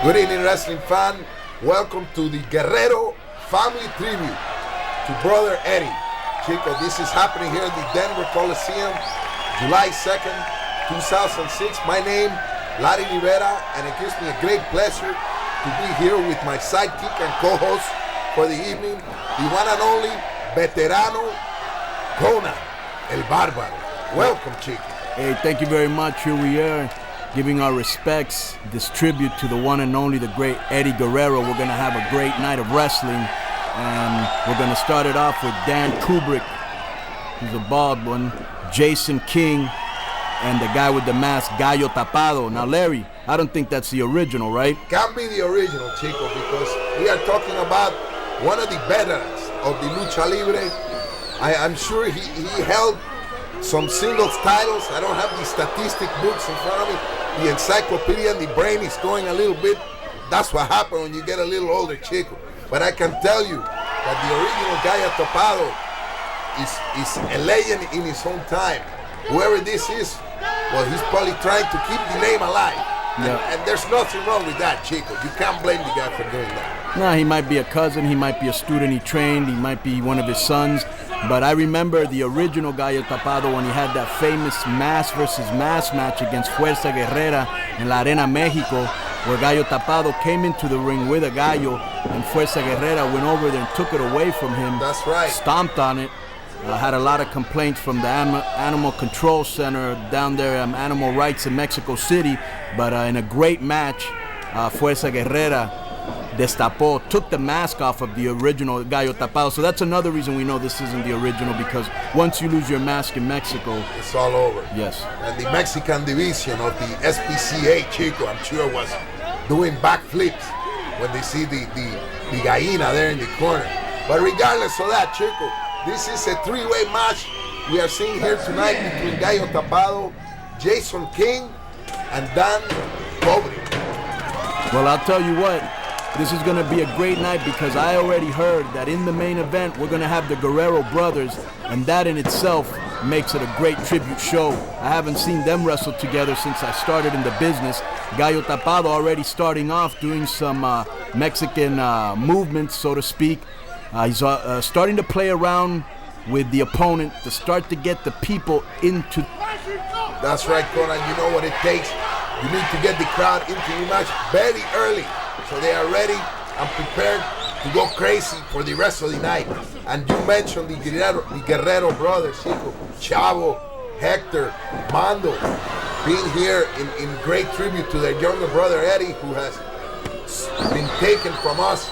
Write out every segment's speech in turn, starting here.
Good evening, wrestling fan. Welcome to the Guerrero family tribute to Brother Eddie. Chico, this is happening here at the Denver Coliseum, July 2nd, 2006. My name, Larry Rivera, and it gives me a great pleasure to be here with my sidekick and co-host for the evening, the one and only veterano, Conan, El Bárbaro. Welcome, Chico. Hey, thank you very much. Here we are, giving our respects, this tribute to the one and only, the great Eddie Guerrero. We're going to have a great night of wrestling, and we're going to start it off with Dan Kubrick, who's a bald one, Jason King, and the guy with the mask, Gallo Tapado. Now, Larry, I don't think that's the original, right? Can't be the original, Chico, because we are talking about one of the veterans of the Lucha Libre. I'm sure he held some singles titles. I don't have the statistic books in front of me. The encyclopedia and the brain is going a little bit. That's what happens when you get a little older, Chico. But I can tell you that the original Gallo Tapado is a legend in his own time. Whoever this is, well, he's probably trying to keep the name alive. Yeah. And there's nothing wrong with that, Chico. You can't blame the guy for doing that. No, he might be a cousin, he might be a student he trained, he might be one of his sons. But I remember the original Gallo Tapado when he had that famous mass versus mass match against Fuerza Guerrera in La Arena, Mexico, where Gallo Tapado came into the ring with a gallo, and Fuerza Guerrera went over there and took it away from him. That's right. Stomped on it. Had a lot of complaints from the Animal Control Center down there, Animal Rights in Mexico City. But in a great match, Fuerza Guerrera destapó, took the mask off of the original Gallo Tapado. So that's another reason we know this isn't the original, because once you lose your mask in Mexico, it's all over. Yes. And the Mexican division of the SPCA, Chico, I'm sure was doing backflips when they see the gallina there in the corner. But regardless of that, Chico, this is a three-way match we are seeing here tonight between Gallo Tapado, Jason King, and Dan Kubrick. Well, I'll tell you what, this is going to be a great night, because I already heard that in the main event we're going to have the Guerrero brothers, and that in itself makes it a great tribute show. I haven't seen them wrestle together since I started in the business. Gallo Tapado already starting off doing some Mexican movements, so to speak. He's starting to play around with the opponent to start to get the people into. That's right, Conan. You know what it takes. You need to get the crowd into your match very early, so they are ready and prepared to go crazy for the rest of the night. And you mentioned the Guerrero brothers, Chico, Chavo, Hector, Mando, being here in great tribute to their younger brother Eddie, who has been taken from us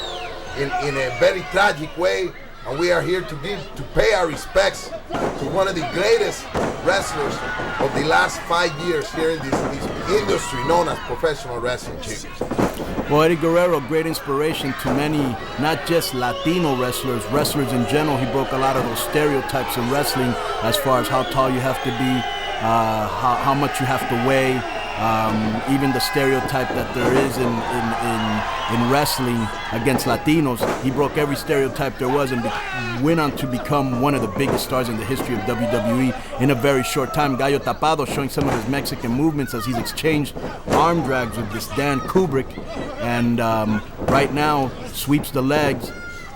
in a very tragic way, and we are here to pay our respects to one of the greatest wrestlers of the last 5 years here in this industry known as professional wrestling, Chico. Well, Eddie Guerrero, great inspiration to many, not just Latino wrestlers in general. He broke a lot of those stereotypes in wrestling as far as how tall you have to be, how much you have to weigh, even the stereotype that there is in wrestling against Latinos. He broke every stereotype there was and went on to become one of the biggest stars in the history of WWE in a very short time. Gallo Tapado showing some of his Mexican movements as he's exchanged arm drags with this Dan Kubrick, and right now sweeps the legs,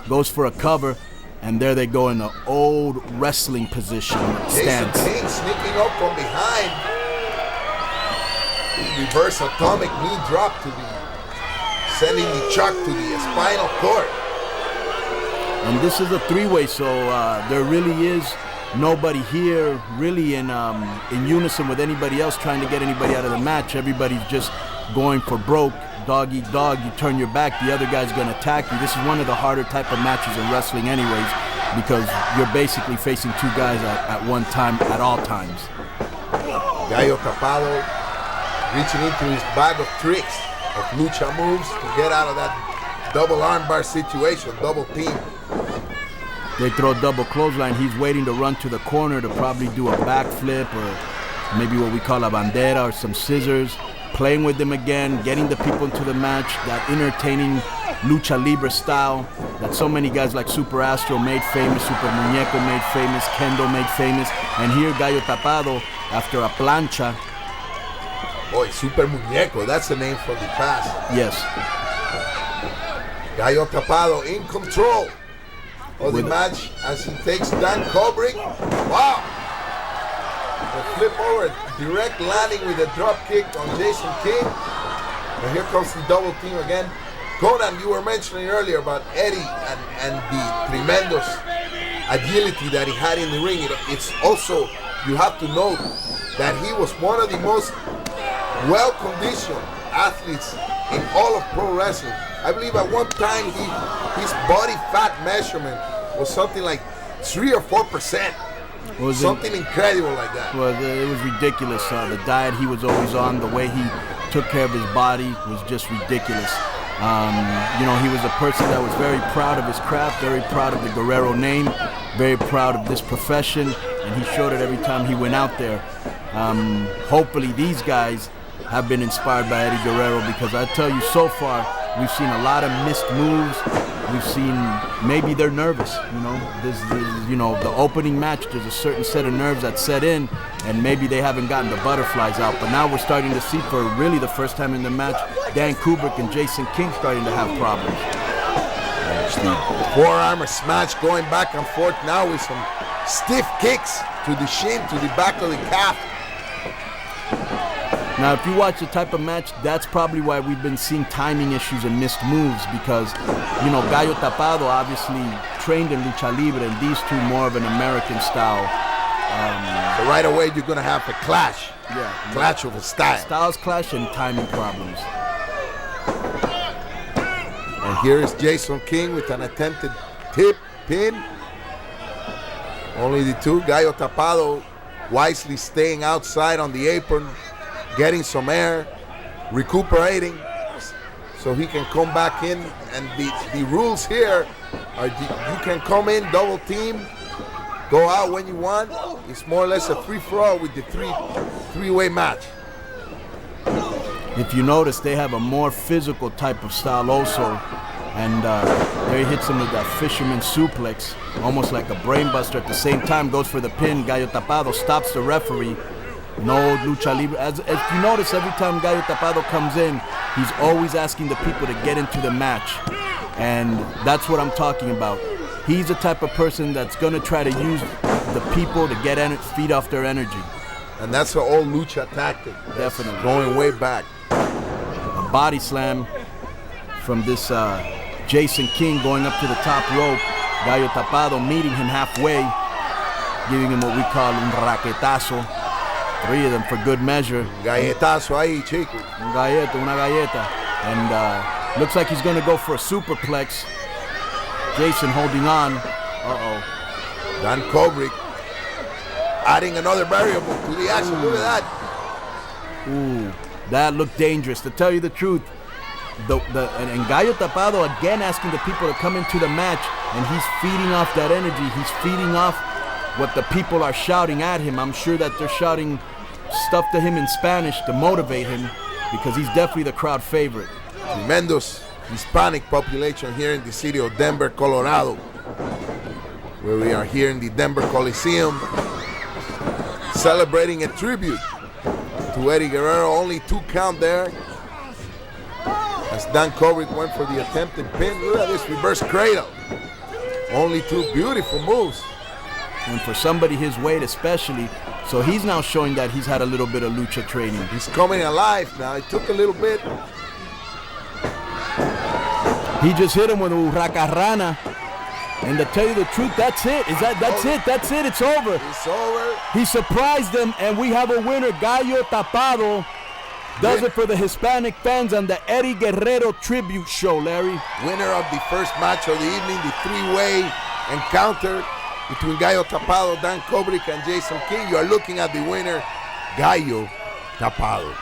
goes for a cover, and there they go in the old wrestling position stance. Jason King sneaking up from behind. Reverse atomic knee drop sending the chuck to the spinal cord. And this is a three-way, so there really is nobody here really in unison with anybody else trying to get anybody out of the match. Everybody's just going for broke, dog eat dog. You turn your back, the other guy's going to attack you. This is one of the harder type of matches in wrestling anyways, because you're basically facing two guys at one time, at all times. Gallo Tapado reaching into his bag of tricks, of lucha moves, to get out of that double armbar situation, double team. They throw double clothesline. He's waiting to run to the corner to probably do a backflip or maybe what we call a bandera or some scissors. Playing with them again, getting the people into the match, that entertaining lucha libre style that so many guys like Super Astro made famous, Super Muñeco made famous, Kendo made famous. And here Gallo Tapado, after a plancha, Boy, Super Muñeco, that's the name from the past. Yes. Gallo Tapado in control of the match as he takes Dan Kubrick. Wow! The flip over, direct landing with a drop kick on Jason King. And here comes the double team again. Conan, you were mentioning earlier about Eddie and the tremendous agility that he had in the ring. It's also, you have to note that he was one of the most well-conditioned athletes in all of pro wrestling. I believe at one time his body fat measurement was something like 3 or 4%. Something incredible like that. Well, it was ridiculous. The diet he was always on, the way he took care of his body was just ridiculous. You know, he was a person that was very proud of his craft, very proud of the Guerrero name, very proud of this profession, and he showed it every time he went out there. Hopefully these guys have been inspired by Eddie Guerrero, because I tell you, so far we've seen a lot of missed moves. We've seen, maybe they're nervous, you know. You know, the opening match, there's a certain set of nerves that set in, and maybe they haven't gotten the butterflies out. But now we're starting to see, for really the first time in the match, Dan Kubrick and Jason King starting to have problems. The four-armor smash going back and forth now with some stiff kicks to the shin, to the back of the calf. Now, if you watch the type of match, that's probably why we've been seeing timing issues and missed moves, because, you know, Gallo Tapado obviously trained in lucha libre, and these two more of an American style. So right away you're going to have a clash. Yeah. Clash of a style. Styles clash and timing problems. And here is Jason King with an attempted tip pin. Only the two. Gallo Tapado wisely staying outside on the apron, getting some air, recuperating, so he can come back in. And the rules here are you can come in, double team, go out when you want. It's more or less a free-for-all with the three-way match. If you notice, they have a more physical type of style also, and there he hits him with that fisherman suplex, almost like a brainbuster. At the same time, goes for the pin. Gallo Tapado stops the referee. No lucha libre. As you notice, every time Gallo Tapado comes in, he's always asking the people to get into the match. And that's what I'm talking about. He's the type of person that's going to try to use the people to feed off their energy. And that's an old lucha tactic. Definitely. Going way back. A body slam from this Jason King going up to the top rope. Gallo Tapado meeting him halfway, giving him what we call un raquetazo. 3 of them for good measure. Galletazo ahí, chico. Una galleta. And looks like he's going to go for a superplex. Jason holding on. Uh-oh. Dan Kubrick adding another variable to the action. Look at that. Ooh, that looked dangerous. To tell you the truth, and Gallo Tapado again asking the people to come into the match, and he's feeding off that energy. He's feeding off what the people are shouting at him. I'm sure that they're shouting stuff to him in Spanish to motivate him, because he's definitely the crowd favorite. Tremendous Hispanic population here in the city of Denver, Colorado, where we are here in the Denver Coliseum, celebrating a tribute to Eddie Guerrero. Only 2 count there, as Dan Kubrick went for the attempted pin. Look at this reverse cradle. Only 2 beautiful moves. And for somebody his weight especially, so he's now showing that he's had a little bit of lucha training. He's coming alive now. It took a little bit. He just hit him with a hurracarrana. And to tell you the truth, that's it. That's it. It's over. It's over. He surprised them, and we have a winner. Gallo Tapado does it for the Hispanic fans on the Eddie Guerrero tribute show, Larry. Winner of the first match of the evening, the 3-way encounter between Gallo Tapado, Dan Kubrick, and Jason King. You are looking at the winner, Gallo Tapado.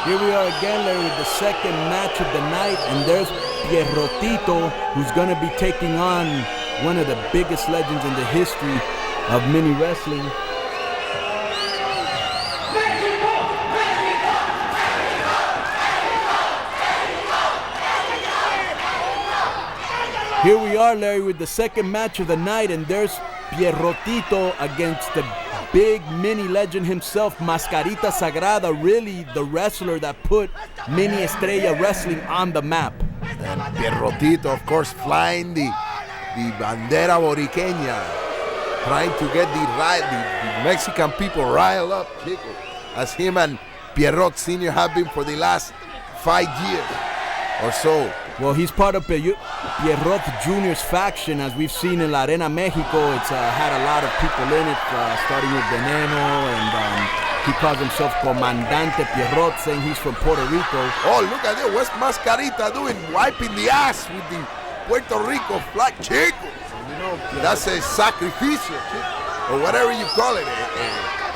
Here we are again, Larry, with the second match of the night, and there's Pierrotito, who's going to be taking on one of the biggest legends in the history of mini wrestling. Here we are, Larry, with the second match of the night, and there's Pierrotito against the big mini legend himself, Mascarita Sagrada, really the wrestler that put Mini Estrella Wrestling on the map. And Pierrotito, of course, flying the bandera boriqueña, trying to get the Mexican people riled up, Chico, as him and Pierrot Sr. have been for the last 5 years or so. Well, he's part of Pierrot Jr.'s faction, as we've seen in La Arena Mexico. It's had a lot of people in it, starting with Veneno, and he calls himself Comandante Pierrot, saying he's from Puerto Rico. Oh, look at it. What's Mascarita doing? Wiping the ass with the Puerto Rico flag, Chico. You know, that's a sacrificio, Chico, or whatever you call it,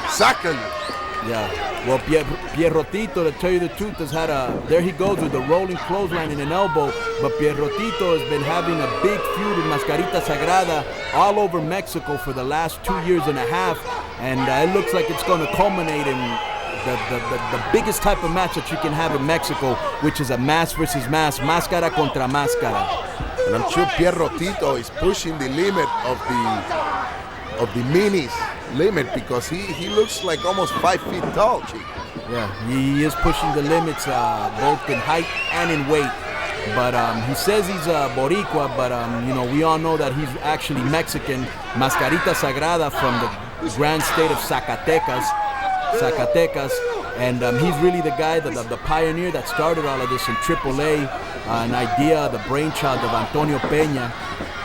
sacrilege. Yeah, well, Pierrotito, to tell you the truth, has had there he goes with the rolling clothesline and an elbow, but Pierrotito has been having a big feud with Mascarita Sagrada all over Mexico for the last 2 years and a half, and it looks like it's going to culminate in the biggest type of match that you can have in Mexico, which is a mask versus mask, máscara contra máscara. And I'm sure Pierrotito is pushing the limit of the minis limit, because he looks like almost 5 feet tall, Chico. Yeah, he is pushing the limits both in height and in weight. But he says he's Boricua, but you know, we all know that he's actually Mexican. Mascarita Sagrada from the grand state of Zacatecas, and he's really the guy, the pioneer that started all of this in AAA. An idea, the brainchild of Antonio Peña,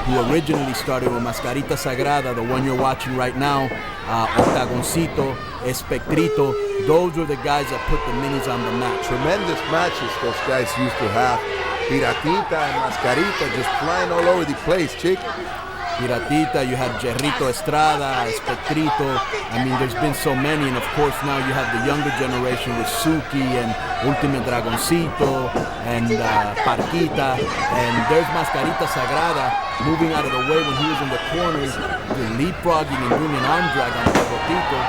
who originally started with Mascarita Sagrada, the one you're watching right now, Octagoncito, Espectrito. Those were the guys that put the minis on the map. Tremendous matches those guys used to have. Piratita and Mascarita just flying all over the place, Chico. Piratita, you had Jerrito Estrada, Espectrito. I mean, there's been so many, and of course now you have the younger generation with Suki and Ultimate Dragoncito and Parquita, and there's Mascarita Sagrada moving out of the way when he was in the corners, leapfrogging and doing an arm drag on Pierrotito.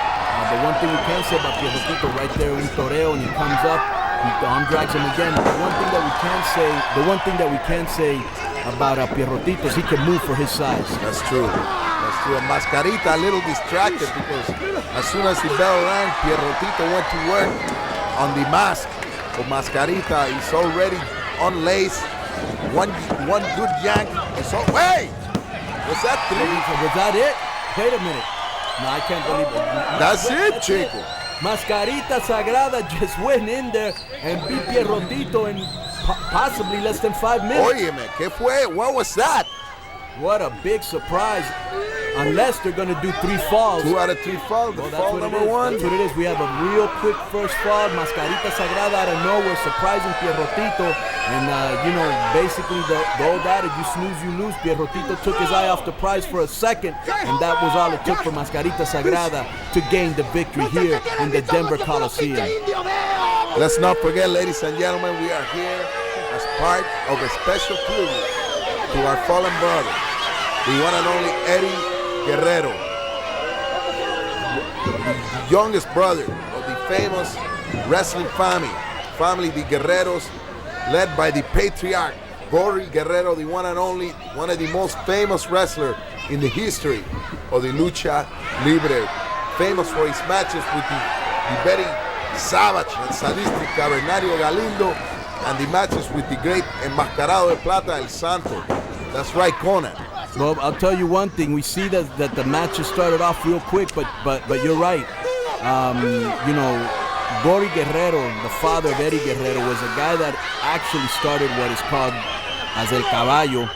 The one thing we can say about Pierrotito, right there, un toreo, and he comes up, he arm drags him again. The one thing that we can say about Pierrotito is he can move for his size. That's true. That's true. And Mascarita a little distracted, because as soon as the bell rang, Pierrotito went to work on the mask. But Mascarita is already unlaced. One good yank. So wait, was that 3? Was that it? Wait a minute. No, I can't believe it. That's it, Chico. Mascarita Sagrada just went in there and beat Pierrotito in possibly less than 5 minutes. Óyeme, ¿qué fue? What was that? What a big surprise. Unless they're going to do 3 falls. 2 out of 3 falls. Well, fall number 1. That's what it is. We have a real quick first fall. Mascarita Sagrada out of nowhere, surprising Pierrotito. And, you know, basically the old adage, you snooze, you lose. Pierrotito took his eye off the prize for a second. And that was all it took for Mascarita Sagrada to gain the victory here in the Denver Coliseum. Let's not forget, ladies and gentlemen, we are here as part of a special tribute to our fallen brother, the one and only Eddie Guerrero, the youngest brother of the famous wrestling family, the Guerreros, led by the patriarch, Gory Guerrero, the one and only, one of the most famous wrestlers in the history of the Lucha Libre, famous for his matches with the very savage and sadistic Cavernario Galindo, and the matches with the great Enmascarado de Plata, El Santo. That's right, Conan. Well, I'll tell you one thing. We see that the matches started off real quick, but you're right. You know, Gory Guerrero, the father of Eddie Guerrero, was a guy that actually started what is called as El Caballo,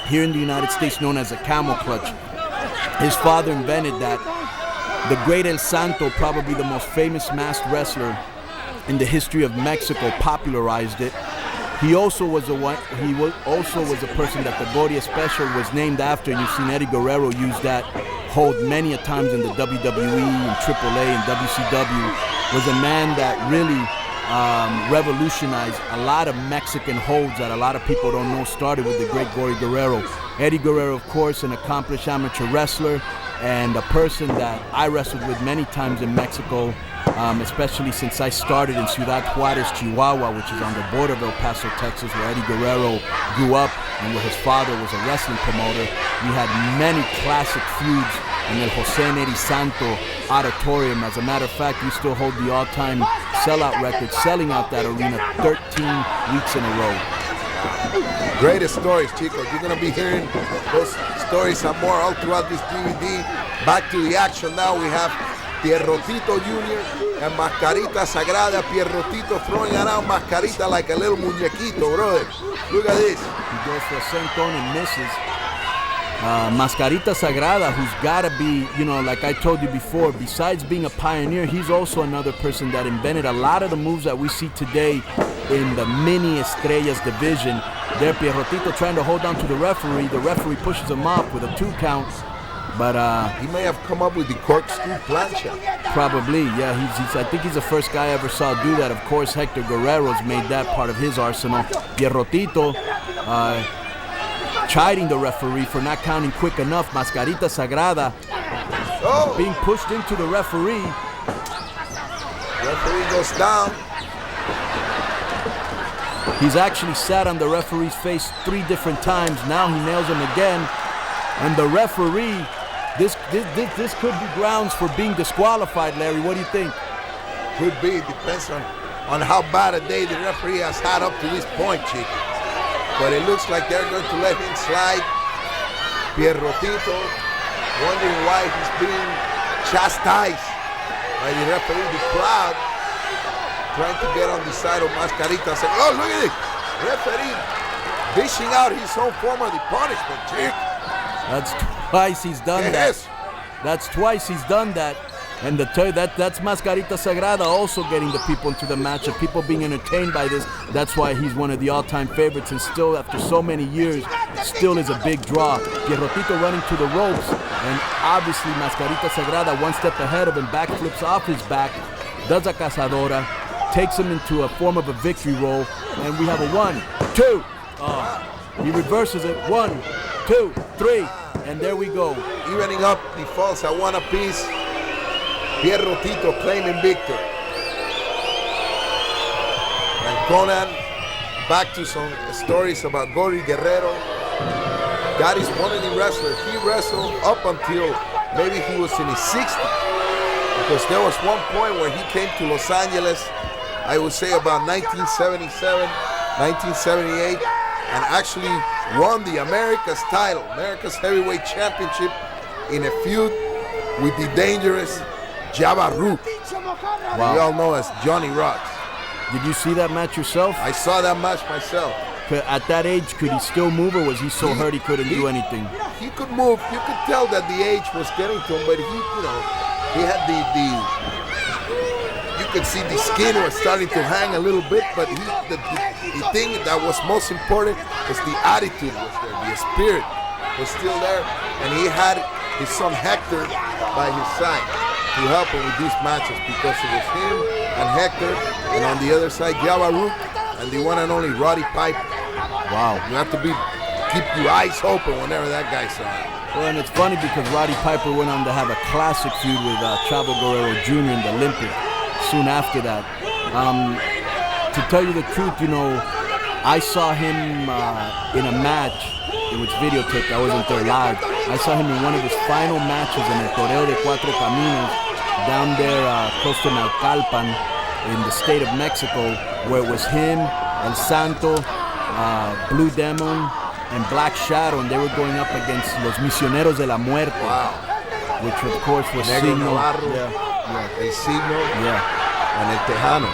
here in the United States known as a camel clutch. His father invented that. The great El Santo, probably the most famous masked wrestler in the history of Mexico, popularized it. He also was a person that the Goria Special was named after. You've seen Eddie Guerrero use that hold many a times in the WWE and AAA and WCW. Was a man that really revolutionized a lot of Mexican holds that a lot of people don't know started with the great Gory Guerrero. Eddie Guerrero, of course, an accomplished amateur wrestler and a person that I wrestled with many times in Mexico. especially since I started in Ciudad Juarez, Chihuahua, which is on the border of El Paso, Texas, where Eddie Guerrero grew up and where his father was a wrestling promoter. We had many classic feuds in El Jose Neri Santo Auditorium. As a matter of fact, we still hold the all-time sellout record, selling out that arena 13 weeks in a row. Greatest stories, chicos. You're going to be hearing those stories and more all throughout this DVD. Back to the action now. We have Pierrotito Jr. and Mascarita Sagrada. Pierrotito throwing around Mascarita like a little muñequito, brother. Look at this. He goes for a senton and misses. Mascarita Sagrada, who's got to be, like I told you before, besides being a pioneer, he's also another person that invented a lot of the moves that we see today in the mini estrellas division. There, Pierrotito trying to hold on to the referee. The referee pushes him off with a 2 count. But he may have come up with the corkscrew plancha. Probably, yeah. I think he's the first guy I ever saw do that. Of course, Hector Guerrero's made that part of his arsenal. Pierrotito chiding the referee for not counting quick enough. Mascarita Sagrada being pushed into the referee. Referee goes down. He's actually sat on the referee's face 3 different times. Now he nails him again. And the referee, this could be grounds for being disqualified, Larry. What do you think? Could be. Depends on how bad a day the referee has had up to this point, Chico. But it looks like they're going to let him slide. Pierrotito wondering why he's being chastised by the referee. The crowd trying to get on the side of Mascarita. Oh, look at it. Referee dishing out his own form of the punishment, Chico. That's twice he's done that. That's twice he's done that. And that's Mascarita Sagrada also getting the people into the match, and people being entertained by this. That's why he's one of the all-time favorites, and still, after so many years, still is a big draw. Pierrotito running to the ropes, and obviously Mascarita Sagrada 1 step ahead of him, backflips off his back, does a cazadora, takes him into a form of a victory roll, and we have a 1, 2. He reverses it, 1, 2, 3, and there we go. Evening up the falls at 1 apiece. Pierrotito claiming victory. And Conan, back to some stories about Gory Guerrero. That is one of the wrestlers. He wrestled up until maybe he was in his 60s. Because there was one point where he came to Los Angeles, I would say about 1977, 1978, and actually won the America's title, America's Heavyweight Championship, in a feud with the dangerous Jabba Rook, we all know as Johnny Rocks. Did you see that match yourself? I saw that match myself. At that age, could he still move, or was he so hurt he couldn't do anything? He could move. You could tell that the age was getting to him, but he had you could see the skin was starting to hang a little bit, but the thing that was most important was the attitude was there, the spirit was still there, and he had his son Hector by his side to help him with these matches, because it was him and Hector, and on the other side Jabba Rook and the one and only Roddy Piper. Wow. You have to keep your eyes open whenever that guy's on. Well, and it's funny because Roddy Piper went on to have a classic feud with Chavo Guerrero Jr. in the Olympic soon after that. To tell you the truth, I saw him in a match. It was videotaped. I wasn't there live. I saw him in one of his final matches in El Toreo de Cuatro Caminos down there close to Naucalpan in the state of Mexico, where it was him, El Santo, Blue Demon, and Black Shadow, and they were going up against Los Misioneros de la Muerte, which of course was Negro Signo, Navarro, El Signo, and El Tejano.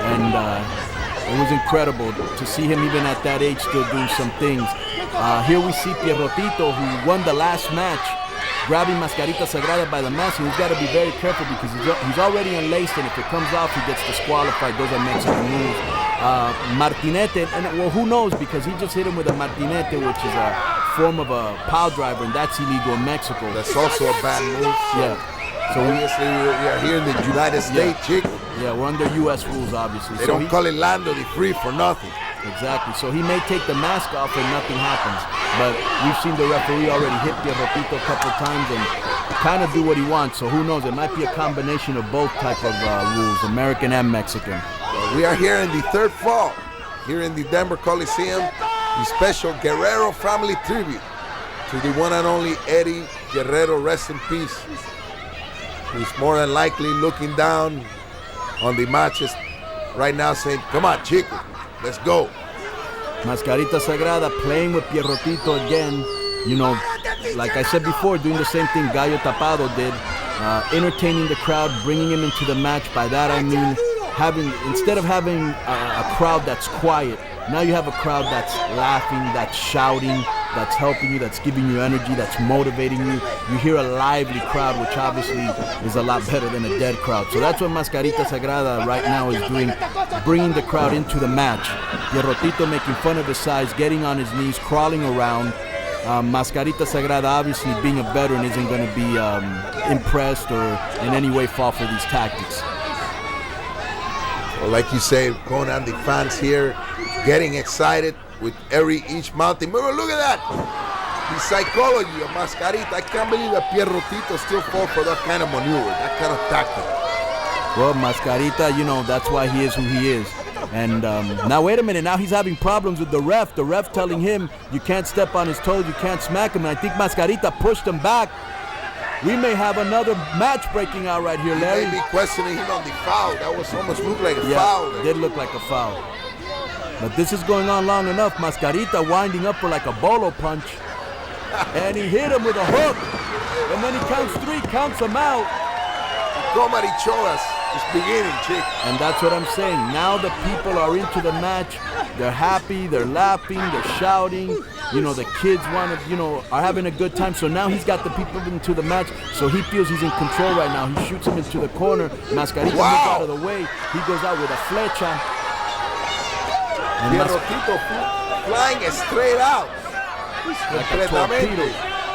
And it was incredible to see him even at that age still doing some things. Here we see Pierrotito, who won the last match, grabbing Mascarita Sagrada by the mask, and he's got to be very careful because he's already unlaced, and if it comes off, he gets disqualified. Those are Mexican moves. Martinete, and well, who knows, because he just hit him with a Martinete, which is a form of a pile driver, and that's illegal in Mexico. That's also a bad move. So obviously we are here in the United States, chico. Yeah, we're under U.S. rules, obviously. They don't call it Lando the Free for nothing. Exactly. So he may take the mask off and nothing happens. But we've seen the referee already hit Pierrotito a couple times and kind of do what he wants. So who knows? It might be a combination of both type of rules, American and Mexican. We are here in the third fall, here in the Denver Coliseum, the special Guerrero family tribute to the one and only Eddie Guerrero, rest in peace, who's more than likely looking down on the matches right now saying, come on, chico, let's go. Mascarita Sagrada playing with Pierrotito again. You know, like I said before, doing the same thing Gallo Tapado did, entertaining the crowd, bringing him into the match. By that I mean instead of having a crowd that's quiet, now you have a crowd that's laughing, that's shouting, that's helping you, that's giving you energy, that's motivating you. You hear a lively crowd, which obviously is a lot better than a dead crowd. So that's what Mascarita Sagrada right now is doing, bringing the crowd into the match. Pierrotito making fun of his size, getting on his knees, crawling around. Mascarita Sagrada, obviously being a veteran, isn't going to be impressed or in any way fall for these tactics. Well, like you say, Conan, the fans here getting excited with each mounting. But look at that! The psychology of Mascarita. I can't believe that Pierrotito still falls for that kind of maneuver, that kind of tactic. Well, Mascarita, you know, that's why he is who he is. And now, wait a minute. Now he's having problems with the ref. The ref telling him, you can't step on his toes, you can't smack him. And I think Mascarita pushed him back. We may have another match breaking out right here, Larry. He may be questioning him on the foul. That was almost looked like a foul. Yeah, it did look like a foul. But this is going on long enough. Mascarita winding up for like a bolo punch. And he hit him with a hook. And then he counts 3, counts him out. Comaricholas is beginning, chick. And that's what I'm saying. Now the people are into the match. They're happy, they're laughing, they're shouting. You know, the kids are having a good time. So now he's got the people into the match. So he feels he's in control right now. He shoots him into the corner. Mascarita moves out of the way. He goes out with a flecha. And Pierrotito flying straight out. Like a torpedo.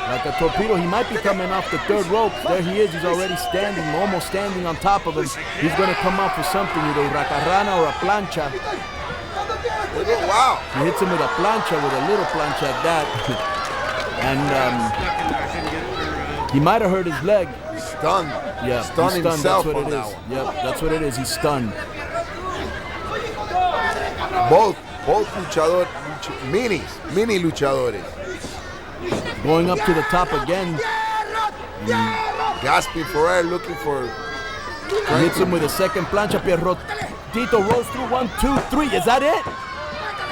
Like a torpedo. He might be coming off the third rope. There he is. He's already standing, almost standing on top of him. He's going to come out for something, either a racarrana or a plancha. Wow. He hits him with a plancha, with a little plancha at that. And he might have hurt his leg. Stunned. Yeah, stunned himself. That's what it is. Yep, that's what it is. He's stunned. Both luchadores, mini luchadores. Going up to the top again. Gasping for air, looking for... He hits him with a second plancha. Pierrotito rolls through 1, 2, 3. Is that it?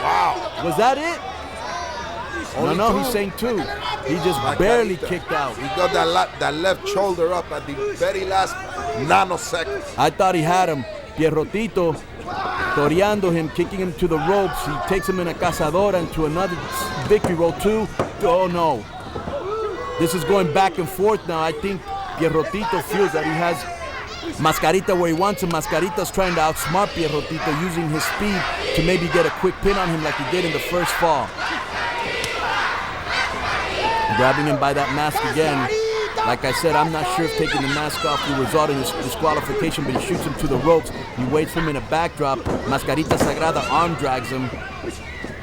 Wow. Was that it? No, he's saying 2. He just barely kicked out. He got that left shoulder up at the very last nanosecond. I thought he had him. Pierrotito toreando him, kicking him to the ropes. He takes him in a cazadora into another victory roll 2. Oh no. This is going back and forth now. I think Pierrotito feels that he has Mascarita where he wants him. Mascarita's trying to outsmart Pierrotito, using his speed to maybe get a quick pin on him like he did in the first fall. Grabbing him by that mask again. Like I said, I'm not sure if taking the mask off will result in his disqualification, but he shoots him to the ropes. He waits for him in a backdrop. Mascarita Sagrada arm drags him.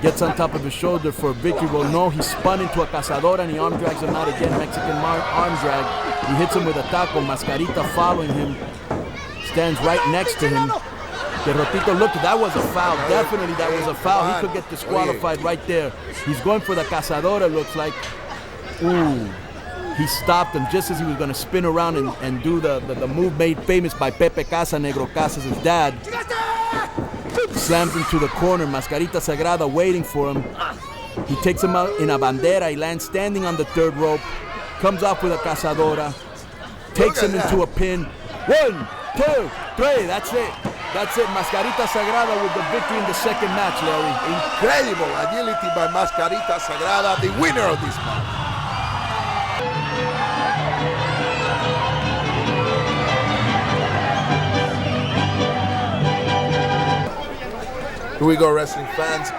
Gets on top of his shoulder for a victory roll. No, he spun into a cazadora and he arm drags him out again. Mexican arm drag. He hits him with a taco. Mascarita following him. Stands right next to him. Pierrotito, look, that was a foul. Definitely that was a foul. He could get disqualified right there. He's going for the cazadora, looks like. Ooh. He stopped him just as he was going to spin around and do the move made famous by Pepe Casa, Negro Casas, his dad. Slams him to the corner. Mascarita Sagrada waiting for him. He takes him out in a bandera. He lands standing on the third rope. Comes off with a cazadora. Takes him into a pin. 1, 2, 3. That's it. That's it. Mascarita Sagrada with the victory in the second match, Larry. Incredible agility by Mascarita Sagrada, the winner of this match. Here we go, wrestling fans.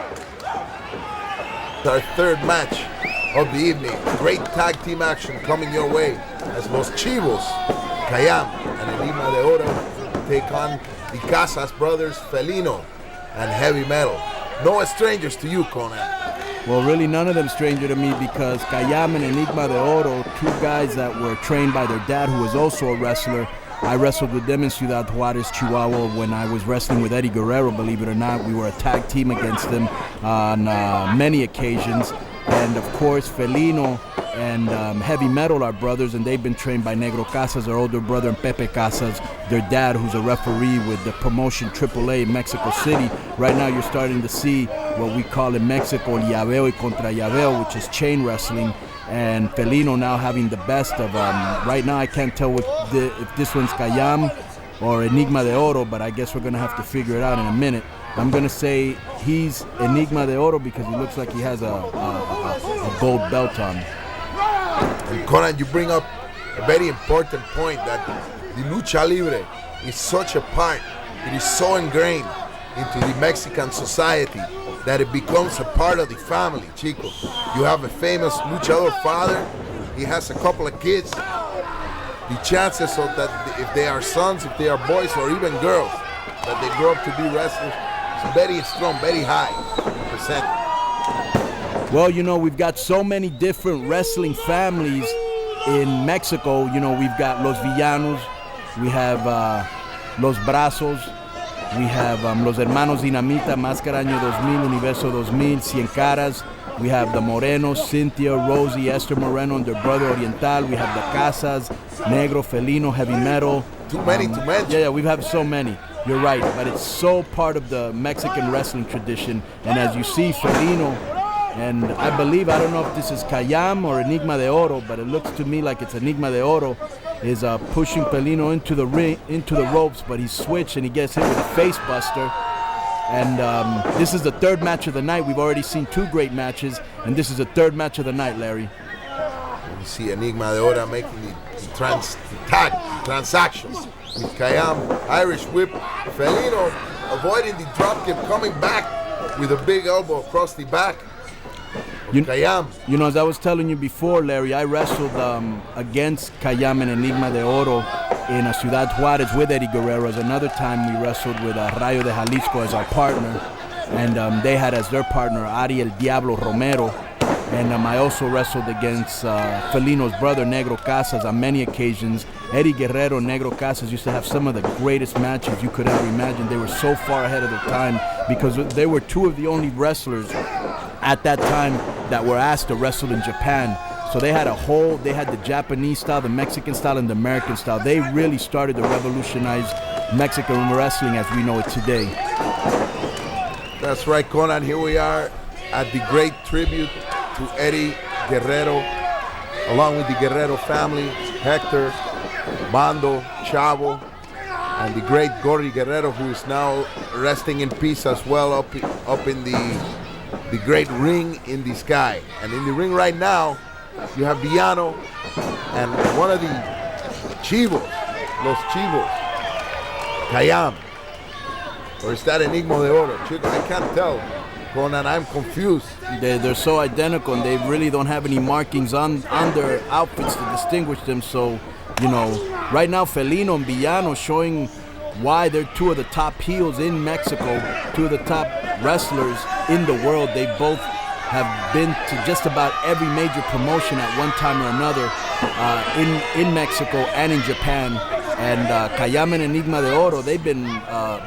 Our third match of the evening. Great tag team action coming your way as Los Chivos, Cayam, and Lima de Oro take on the Casas brothers, Felino and Heavy Metal. no strangers to you, Conan. Well, really none of them stranger to me because Cayam and Enigma de Oro, two guys that were trained by their dad who was also a wrestler. I wrestled with them in Ciudad Juarez, Chihuahua when I was wrestling with Eddie Guerrero, believe it or not. We were a tag team against them on many occasions. And of course, Felino and Heavy Metal are brothers, and they've been trained by Negro Casas, their older brother, and Pepe Casas, their dad, who's a referee with the promotion AAA in Mexico City. Right now, you're starting to see what we call in Mexico llaveo y contra llaveo, which is chain wrestling. And Felino now having the best of right now, I can't tell if this one's Cayam or Enigma de Oro, but I guess we're going to have to figure it out in a minute. I'm going to say he's Enigma de Oro because he looks like he has a gold belt on. And Conan, you bring up a very important point that the lucha libre is such a part, it is so ingrained into the Mexican society that it becomes a part of the family, Chico. You have a famous luchador father, he has a couple of kids. The chances of that, if they are sons, if they are boys, or even girls, that they grow up to be wrestlers, is very strong, very high percent. Well, you know, we've got so many different wrestling families in Mexico. You know, we've got Los Villanos, we have Los Brazos, we have Los Hermanos Dinamita, Máscara Año 2000, Universo 2000, Cien Caras. We have the Morenos, Cynthia, Rosie, Esther Moreno, and their brother Oriental. We have the Casas, Negro, Felino, Heavy Metal. Too many to mention. Yeah, we've had so many. You're right, but it's so part of the Mexican wrestling tradition. And as you see, Felino, and I believe, I don't know if this is Cayam or Enigma de Oro, but it looks to me like it's Enigma de Oro, is pushing Felino into the ring, into the ropes, but he's switched and he gets hit with a face buster. And this is the third match of the night. We've already seen two great matches, and this is the third match of the night, Larry. You see Enigma de Oro making the transactions with Cayam, Irish whip, Felino avoiding the drop kick, coming back with a big elbow across the back. Cayam. You know, as I was telling you before, Larry, I wrestled against Cayam and Enigma de Oro in Ciudad Juarez with Eddie Guerrero. As another time we wrestled with Rayo de Jalisco as our partner, and they had as their partner Ari El Diablo Romero. And I also wrestled against Felino's brother Negro Casas on many occasions. Eddie Guerrero and Negro Casas used to have some of the greatest matches you could ever imagine. They were so far ahead of their time because they were two of the only wrestlers at that time that were asked to wrestle in Japan. So they had the Japanese style, the Mexican style, and the American style. They really started to revolutionize Mexican wrestling as we know it today. That's right, Conan. Here we are at the great tribute to Eddie Guerrero, along with the Guerrero family, Hector, Bando, Chavo, and the great Gory Guerrero, who is now resting in peace as well up in the great ring in the sky. And in the ring right now, you have Villano and one of the Chivos, Los Chivos, Cayam. Or is that Enigma de Oro? Chico, I can't tell. Conan, I'm confused. They're so identical, and they really don't have any markings on their outfits to distinguish them. So, you know, right now Felino and Villano showing why they're two of the top heels in Mexico, two of the top wrestlers in the world. They both have been to just about every major promotion at one time or another in Mexico and in Japan. And Cayam and Enigma de Oro, they've been,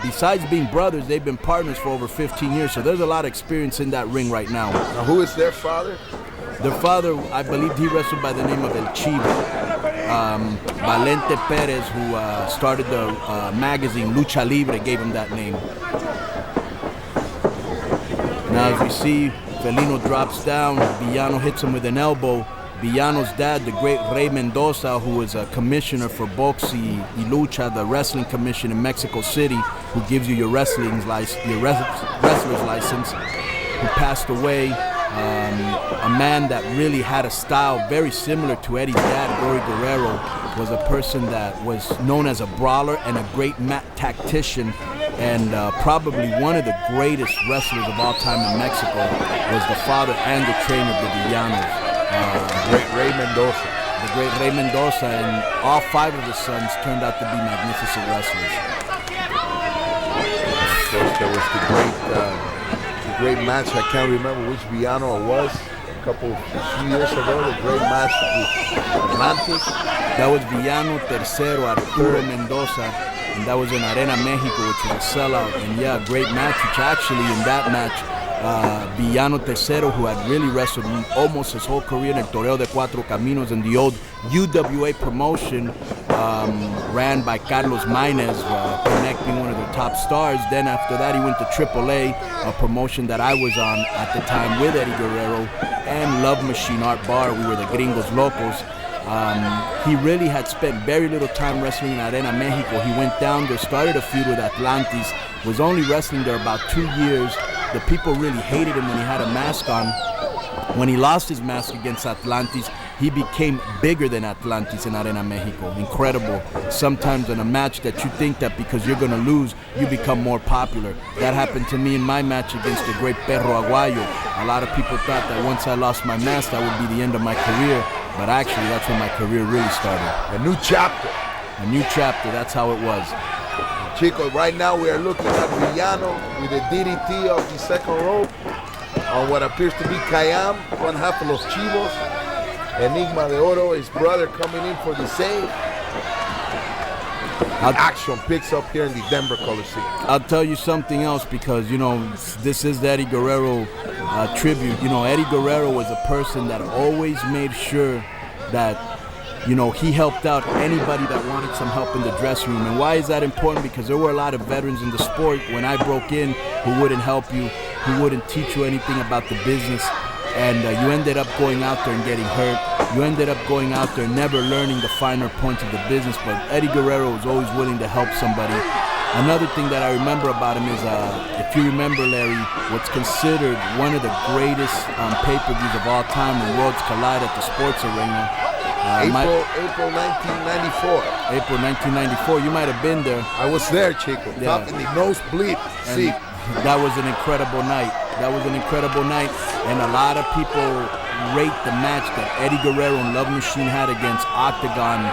besides being brothers, they've been partners for over 15 years. So there's a lot of experience in that ring right now. Now, who is their father? Their father, I believe he wrestled by the name of El Chivo. Valente Perez, who started the magazine Lucha Libre, gave him that name. Now as we see, Felino drops down, Villano hits him with an elbow. Villano's dad, the great Rey Mendoza, who was a commissioner for Box y Lucha, the wrestling commission in Mexico City, who gives you your wrestler's license, who passed away. A man that really had a style very similar to Eddie's dad, Gory Guerrero, was a person that was known as a brawler and a great mat tactician, and probably one of the greatest wrestlers of all time in Mexico. Was the father and the trainer of the Villanos. The great Rey Mendoza. The great Rey Mendoza, and all five of his sons turned out to be magnificent wrestlers. Of course, there was the great match. I can't remember which Villano it was. A few years ago, the great match with Atlantis. That was Villano Tercero, Arturo Mendoza, and that was in Arena Mexico, which was a sellout. And yeah, great match, which actually in that match, Villano Tercero, who had really wrestled almost his whole career in El Toreo de Cuatro Caminos in the old UWA promotion, ran by Carlos Maynez, connecting one of the top stars. Then after that, he went to AAA, a promotion that I was on at the time with Eddie Guerrero and Love Machine Art Bar. We were the Gringos Locos. He really had spent very little time wrestling in Arena Mexico. He went down there, started a feud with Atlantis, was only wrestling there about 2 years. The people really hated him when he had a mask on. When he lost his mask against Atlantis, he became bigger than Atlantis in Arena Mexico. Incredible. Sometimes in a match that you think that because you're going to lose, you become more popular. That happened to me in my match against the great Perro Aguayo. A lot of people thought that once I lost my mask, that would be the end of my career. But actually, that's when my career really started. A new chapter. A new chapter, that's how it was. Chico, right now we are looking at Villano with a DDT of the second rope on what appears to be Kayam, one half of Los Chivos. Enigma de Oro, his brother, coming in for the save. Action picks up here in the Denver Coliseum. I'll tell you something else, because, you know, this is the Eddie Guerrero tribute. You know, Eddie Guerrero was a person that always made sure that, you know, he helped out anybody that wanted some help in the dressing room. And why is that important? Because there were a lot of veterans in the sport when I broke in who wouldn't help you, who wouldn't teach you anything about the business. And you ended up going out there and getting hurt. You ended up going out there never learning the finer points of the business. But Eddie Guerrero was always willing to help somebody. Another thing that I remember about him is, if you remember, Larry, what's considered one of the greatest pay-per-views of all time when worlds collide at the sports arena. April 1994. April 1994. You might have been there. I was there, Chico. Yeah. Top in the nosebleed seat. That was an incredible night. That was an incredible night. And a lot of people rate the match that Eddie Guerrero and Love Machine had against Octagon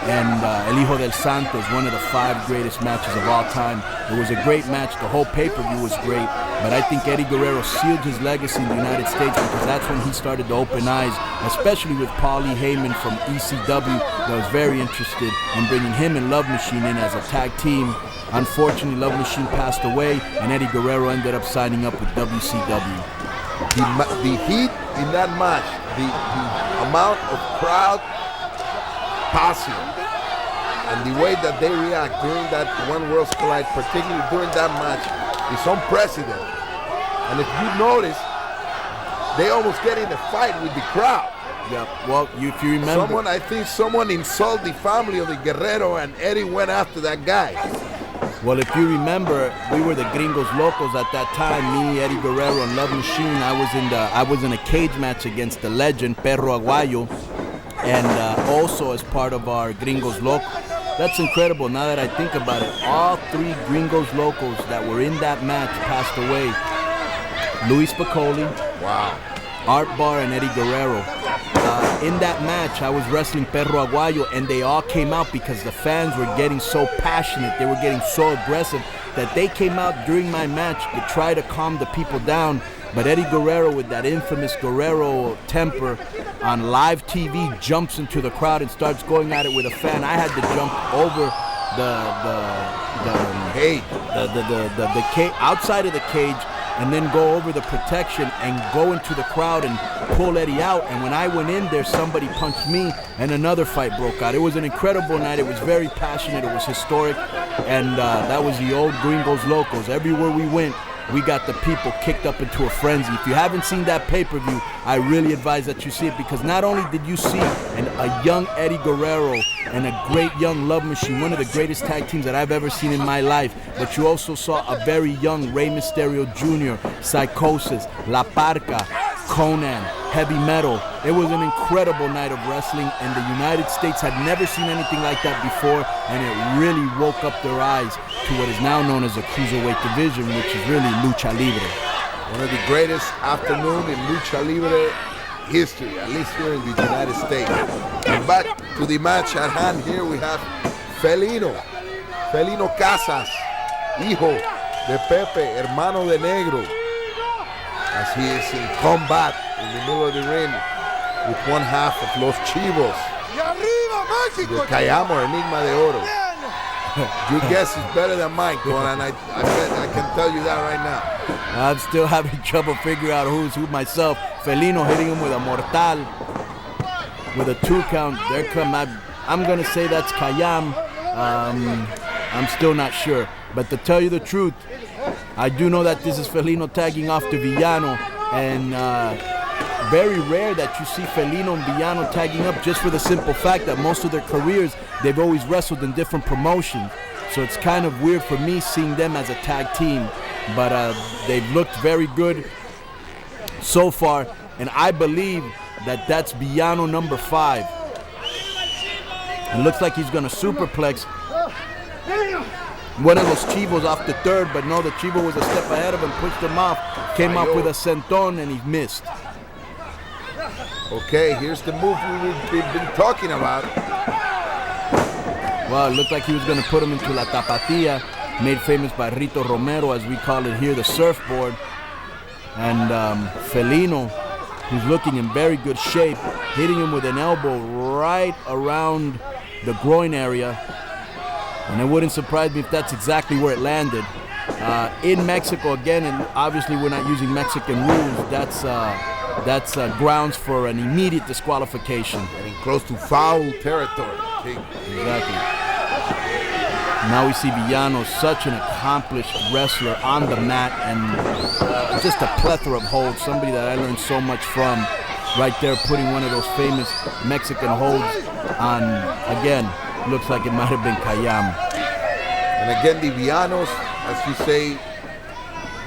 and El Hijo del Santos, one of the 5 greatest matches of all time. It was a great match. The whole pay-per-view was great. But I think Eddie Guerrero sealed his legacy in the United States, because that's when he started to open eyes, especially with Paulie Heyman from ECW, that was very interested in bringing him and Love Machine in as a tag team. Unfortunately, Love Machine passed away, and Eddie Guerrero ended up signing up with WCW. The heat in that match, the amount of crowd passion, and the way that they react during that One Worlds Collide, particularly during that match, is unprecedented. And if you notice, they almost get in a fight with the crowd. Yeah, well, if you remember, I think someone insulted the family of the Guerrero, and Eddie went after that guy. Well, if you remember, we were the Gringos Locos at that time. Me, Eddie Guerrero, and Love Machine. I was in a cage match against the legend Perro Aguayo, and also as part of our Gringos Locos. That's incredible. Now that I think about it, all 3 Gringos Locos that were in that match passed away. Luis Piccoli, wow, Art Bar, and Eddie Guerrero. In that match, I was wrestling Perro Aguayo, and they all came out because the fans were getting so passionate, they were getting so aggressive, that they came out during my match to try to calm the people down. But Eddie Guerrero, with that infamous Guerrero temper, on live TV jumps into the crowd and starts going at it with a fan. I had to jump over the cage, outside of the cage, and then go over the protection and go into the crowd and pull Eddie out. And when I went in there, somebody punched me, and another fight broke out. It was an incredible night. It was very passionate. It was historic. And that was the old Gringos Locos. Everywhere we went, we got the people kicked up into a frenzy. If you haven't seen that pay-per-view, I really advise that you see it, because not only did you see a young Eddie Guerrero and a great young Love Machine, one of the greatest tag teams that I've ever seen in my life, but you also saw a very young Rey Mysterio Jr., Psychosis, La Parca, Conan, Heavy Metal. It was an incredible night of wrestling, and the United States had never seen anything like that before, and it really woke up their eyes to what is now known as the Cruiserweight division, which is really Lucha Libre. One of the greatest afternoons in Lucha Libre history, at least here in the United States. And back to the match at hand, here we have Felino Casas, hijo de Pepe, hermano de Negro, as he is in combat in the middle of the ring with one half of Los Chivos, the Cayamo Enigma de Oro. Your guess is better than mine, Conan. I bet I can tell you that right now. I'm still having trouble figuring out who's who myself. Felino hitting him with a mortal, with a 2 count. There come I'm gonna say that's Kayam. I'm still not sure, but to tell you the truth, I do know that this is Felino tagging off to Villano, and very rare that you see Felino and Villano tagging up, just for the simple fact that most of their careers they've always wrestled in different promotions. So it's kind of weird for me seeing them as a tag team, but they've looked very good so far, and I believe that that's Villano number 5. It looks like he's gonna superplex one of those Chivos off the 3rd, but no, the Chivo was a step ahead of him, pushed him off, came up with a senton, and he missed. Okay, here's the move we've been talking about. Well, it looked like he was going to put him into La Tapatía, made famous by Rito Romero, as we call it here, the surfboard. And Felino, who's looking in very good shape, hitting him with an elbow right around the groin area. And it wouldn't surprise me if that's exactly where it landed. In Mexico, again, and obviously we're not using Mexican rules, that's grounds for an immediate disqualification. Getting close to foul territory. Exactly. Now we see Villano, such an accomplished wrestler on the mat, and just a plethora of holds. Somebody that I learned so much from, right there, putting one of those famous Mexican holds on, again, looks like it might have been Kayam. And again, the Villanos, as you say,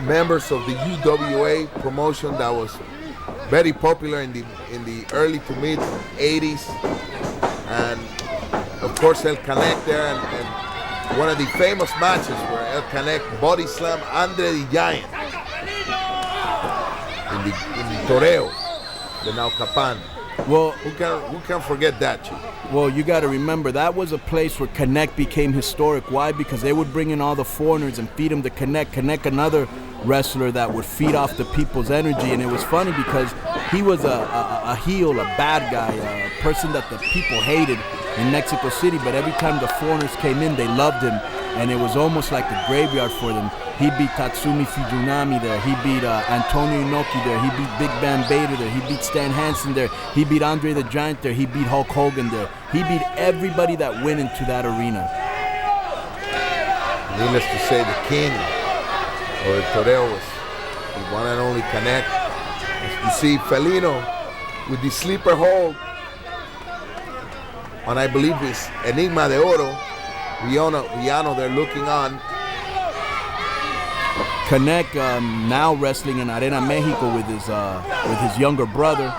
members of the UWA promotion that was very popular in the early to mid 80s, and of course El Canek there, and one of the famous matches where El Canek body slam Andre the Giant in the Toreo, the Naucapan. Well, who can forget that, Chief? Well, you got to remember, that was a place where Canek became historic. Why? Because they would bring in all the foreigners and feed them to Canek. Canek, another wrestler that would feed off the people's energy. And it was funny because he was a heel, a bad guy, a person that the people hated in Mexico City. But every time the foreigners came in, they loved him. And it was almost like a graveyard for them. He beat Tatsumi Fujinami there. He beat Antonio Inoki there. He beat Big Bam Bader there. He beat Stan Hansen there. He beat Andre the Giant there. He beat Hulk Hogan there. He beat everybody that went into that arena. Needless to say, the king of the Toreo was the one and only Canek. As you see, Felino with the sleeper hold on, I believe, is Enigma de Oro. Villano, they're looking on. Canek now wrestling in Arena Mexico with his younger brother,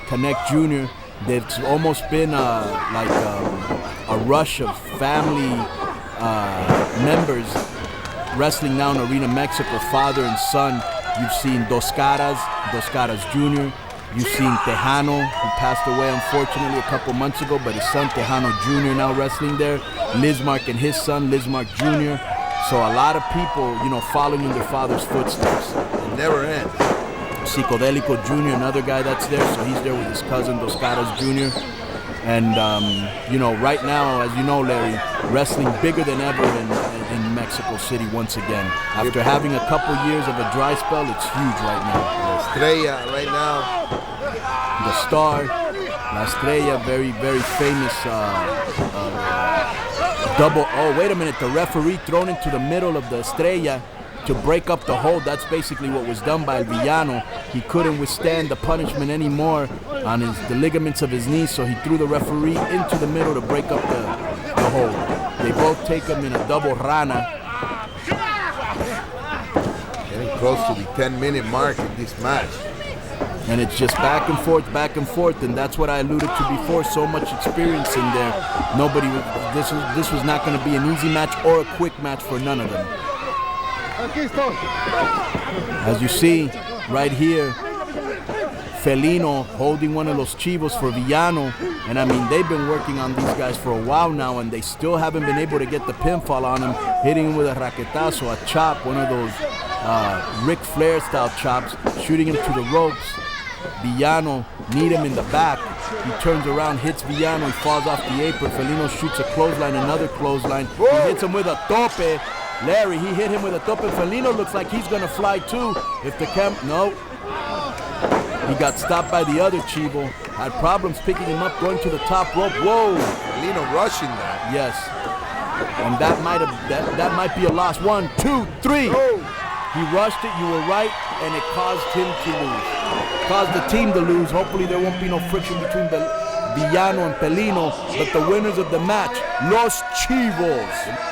Canek Jr. There's almost been a rush of family members wrestling now in Arena Mexico, father and son. You've seen Dos Caras Jr. You've seen Tejano, who passed away unfortunately a couple months ago, but his son Tejano Jr. now wrestling there. Lismark and his son Lismark Jr. So a lot of people, following in their father's footsteps. It never ends. Psicodelico Jr., another guy that's there, so he's there with his cousin Dos Caras Jr. And right now, as you know, Larry, wrestling bigger than ever in Mexico City once again. After having a couple years of a dry spell, it's huge right now. La Estrella right now. The Star, La Estrella, very, very famous double. Oh, wait a minute, the referee thrown into the middle of the Estrella to break up the hold. That's basically what was done by Villano. He couldn't withstand the punishment anymore on the ligaments of his knees, so he threw the referee into the middle to break up the hold. They both take him in a double rana. Getting close to the 10-minute mark in this match. And it's just back and forth, and that's what I alluded to before. So much experience in there. This was not going to be an easy match or a quick match for none of them. As you see right here, Felino holding one of los chivos for Villano. And I mean, they've been working on these guys for a while now, and they still haven't been able to get the pinfall on him, hitting him with a raquetazo, a chop, one of those Ric Flair style chops, shooting him to the ropes. Villano need him in the back. He turns around, hits Villano, he falls off the apron. Felino shoots a clothesline, another clothesline. He hits him with a tope. Larry, he hit him with a tope. Felino looks like he's gonna fly too. If the no. He got stopped by the other Chivo. Had problems picking him up, going to the top rope. Whoa! Felino rushing that. Yes. And that might be a loss. 1, 2, 3. He rushed it, you were right, and it caused him to lose. Caused the team to lose. Hopefully there won't be no friction between Villano and Felino, but the winners of the match, Los Chivos.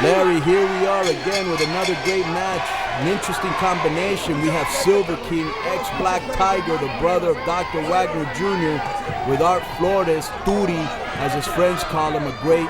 Larry, here we are again with another great match. An interesting combination. We have Silver King, ex-Black Tiger, the brother of Dr. Wagner Jr., with Art Flores, Turi, as his friends call him, a great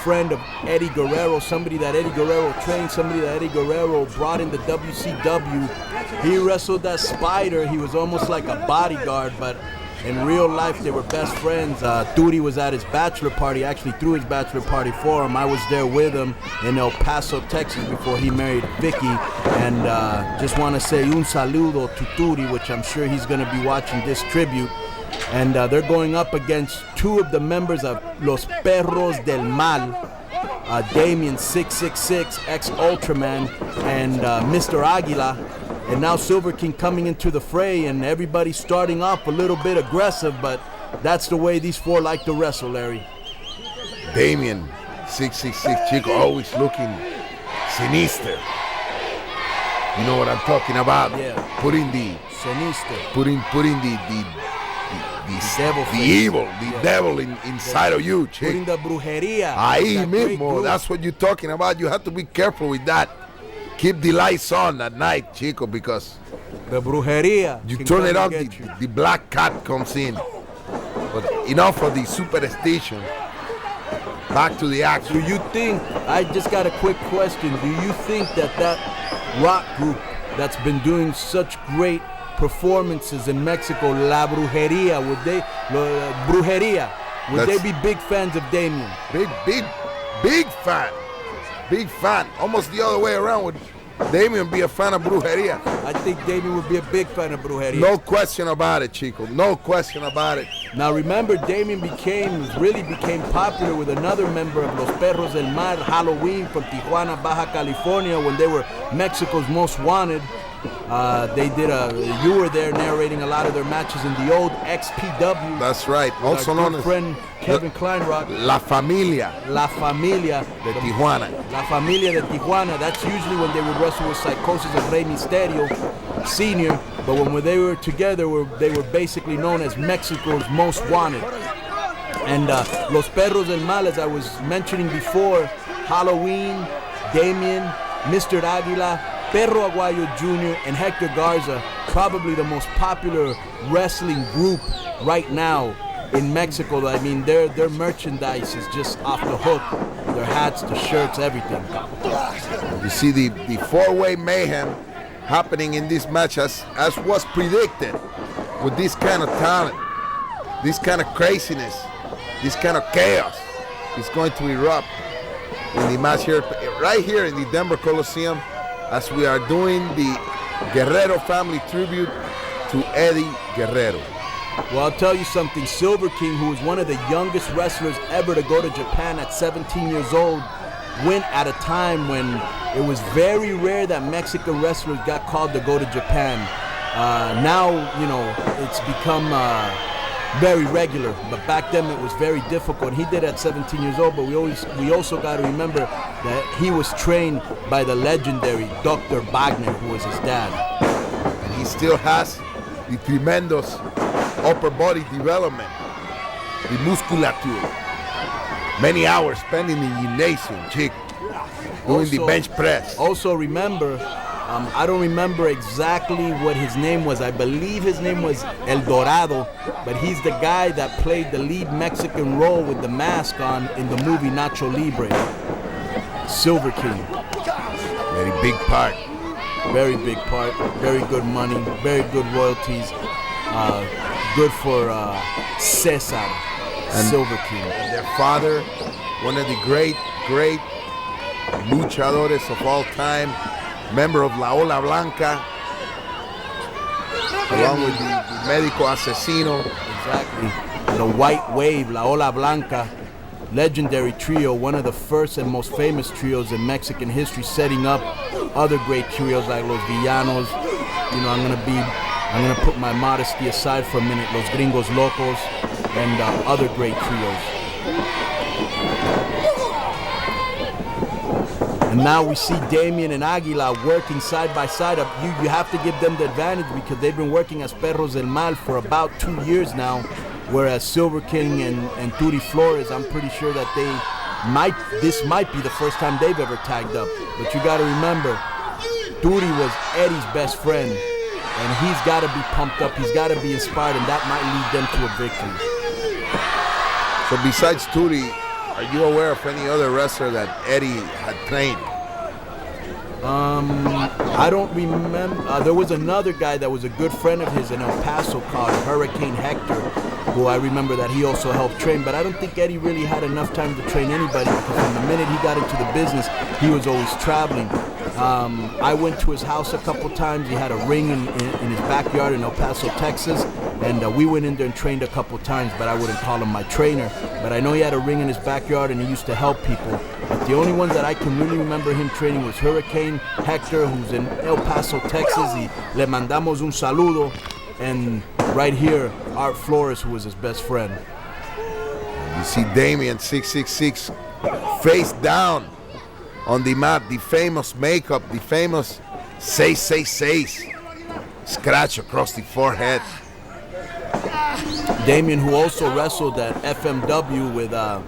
friend of Eddie Guerrero, somebody that Eddie Guerrero trained, somebody that Eddie Guerrero brought in the WCW. He wrestled that Spider. He was almost like a bodyguard, but in real life, they were best friends. Turi was at his bachelor party, actually threw his bachelor party for him. I was there with him in El Paso, Texas, before he married Vicky. And just want to say un saludo to Turi, which I'm sure he's going to be watching this tribute. And they're going up against two of the members of Los Perros del Mal, Damien 666, ex-Ultraman, and Mr. Aguila. And now Silver King coming into the fray, and everybody starting off a little bit aggressive, but that's the way these four like to wrestle, Larry. Damien, 666, Chico, always looking sinister. You know what I'm talking about? Yeah. Putting the sinister. Putting the devil inside of you, Chico. Putting the brujeria. Ahí mismo, that's what you're talking about. You have to be careful with that. Keep the lights on at night, Chico, because the brujeria. You turn it on, the black cat comes in. But enough of the superstition. Back to the action. Do you think, I just got a quick question, do you think that rock group that's been doing such great performances in Mexico, La Brujeria, would they be big fans of Damien? Big fan. Big fan. Almost the other way around. Would Damien be a fan of Brujeria? I think Damien would be a big fan of Brujeria. No question about it, Chico. No question about it. Now remember, Damien really became popular with another member of Los Perros del Mar, Halloween, from Tijuana, Baja California, when they were Mexico's most wanted. You were there narrating a lot of their matches in the old XPW. That's right. Also known as friend Kevin Kleinrock. La Familia de Tijuana. La Familia de Tijuana. That's usually when they would wrestle with Psychosis of Rey Mysterio Sr. But when they were together, they were basically known as Mexico's most wanted. And Los Perros del Mal, as I was mentioning before, Halloween, Damien, Mr. Aguila, Perro Aguayo Jr., and Hector Garza, probably the most popular wrestling group right now in Mexico. I mean, their merchandise is just off the hook. Their hats, the shirts, everything. You see the four-way mayhem happening in this match as was predicted, with this kind of talent, this kind of craziness, this kind of chaos is going to erupt in the match here, right here in the Denver Coliseum, as we are doing the Guerrero family tribute to Eddie Guerrero. Well, I'll tell you something. Silver King, who was one of the youngest wrestlers ever to go to Japan at 17 years old, went at a time when it was very rare that Mexican wrestlers got called to go to Japan. Now, you know, it's become very regular, but back then it was very difficult. He did at 17 years old, but we also got to remember that he was trained by the legendary Dr. Wagner, who was his dad. And he still has the tremendous upper body development, the musculature. Many hours spent in the gymnasium, doing the bench press. Also remember, I don't remember exactly what his name was. I believe his name was El Dorado, but he's the guy that played the lead Mexican role with the mask on in the movie Nacho Libre. Silver King. Very big part. Very big part. Very good money. Very good royalties. Good for Cesar, and Silver King. And their father, one of the great luchadores of all time, member of La Ola Blanca, along with the Médico Asesino. Exactly. The White Wave, La Ola Blanca, legendary trio, one of the first and most famous trios in Mexican history, setting up other great trios like Los Villanos. You know, I'm gonna put my modesty aside for a minute. Los Gringos Locos and other great trios. And now we see Damien and Aguila working side by side. You have to give them the advantage because they've been working as Perros del Mal for about 2 years now, whereas Silver King and Turi Flores, I'm pretty sure that this might be the first time they've ever tagged up. But you got to remember, Turi was Eddie's best friend, and he's got to be pumped up, he's got to be inspired, and that might lead them to a victory. So besides Turi, are you aware of any other wrestler that Eddie had trained? I don't remember. There was another guy that was a good friend of his in El Paso called Hurricane Hector, who I remember that he also helped train, but I don't think Eddie really had enough time to train anybody because from the minute he got into the business, he was always traveling. I went to his house a couple times. He had a ring in his backyard in El Paso, Texas, and we went in there and trained a couple times, but I wouldn't call him my trainer. But I know he had a ring in his backyard and he used to help people. But the only ones that I can really remember him training was Hurricane Hector, who's in El Paso, Texas. Le mandamos un saludo. And right here, Art Flores, who was his best friend. You see Damien 666 face down on the mat, the famous makeup, the famous 666 scratch across the forehead. Damien, who also wrestled at FMW with a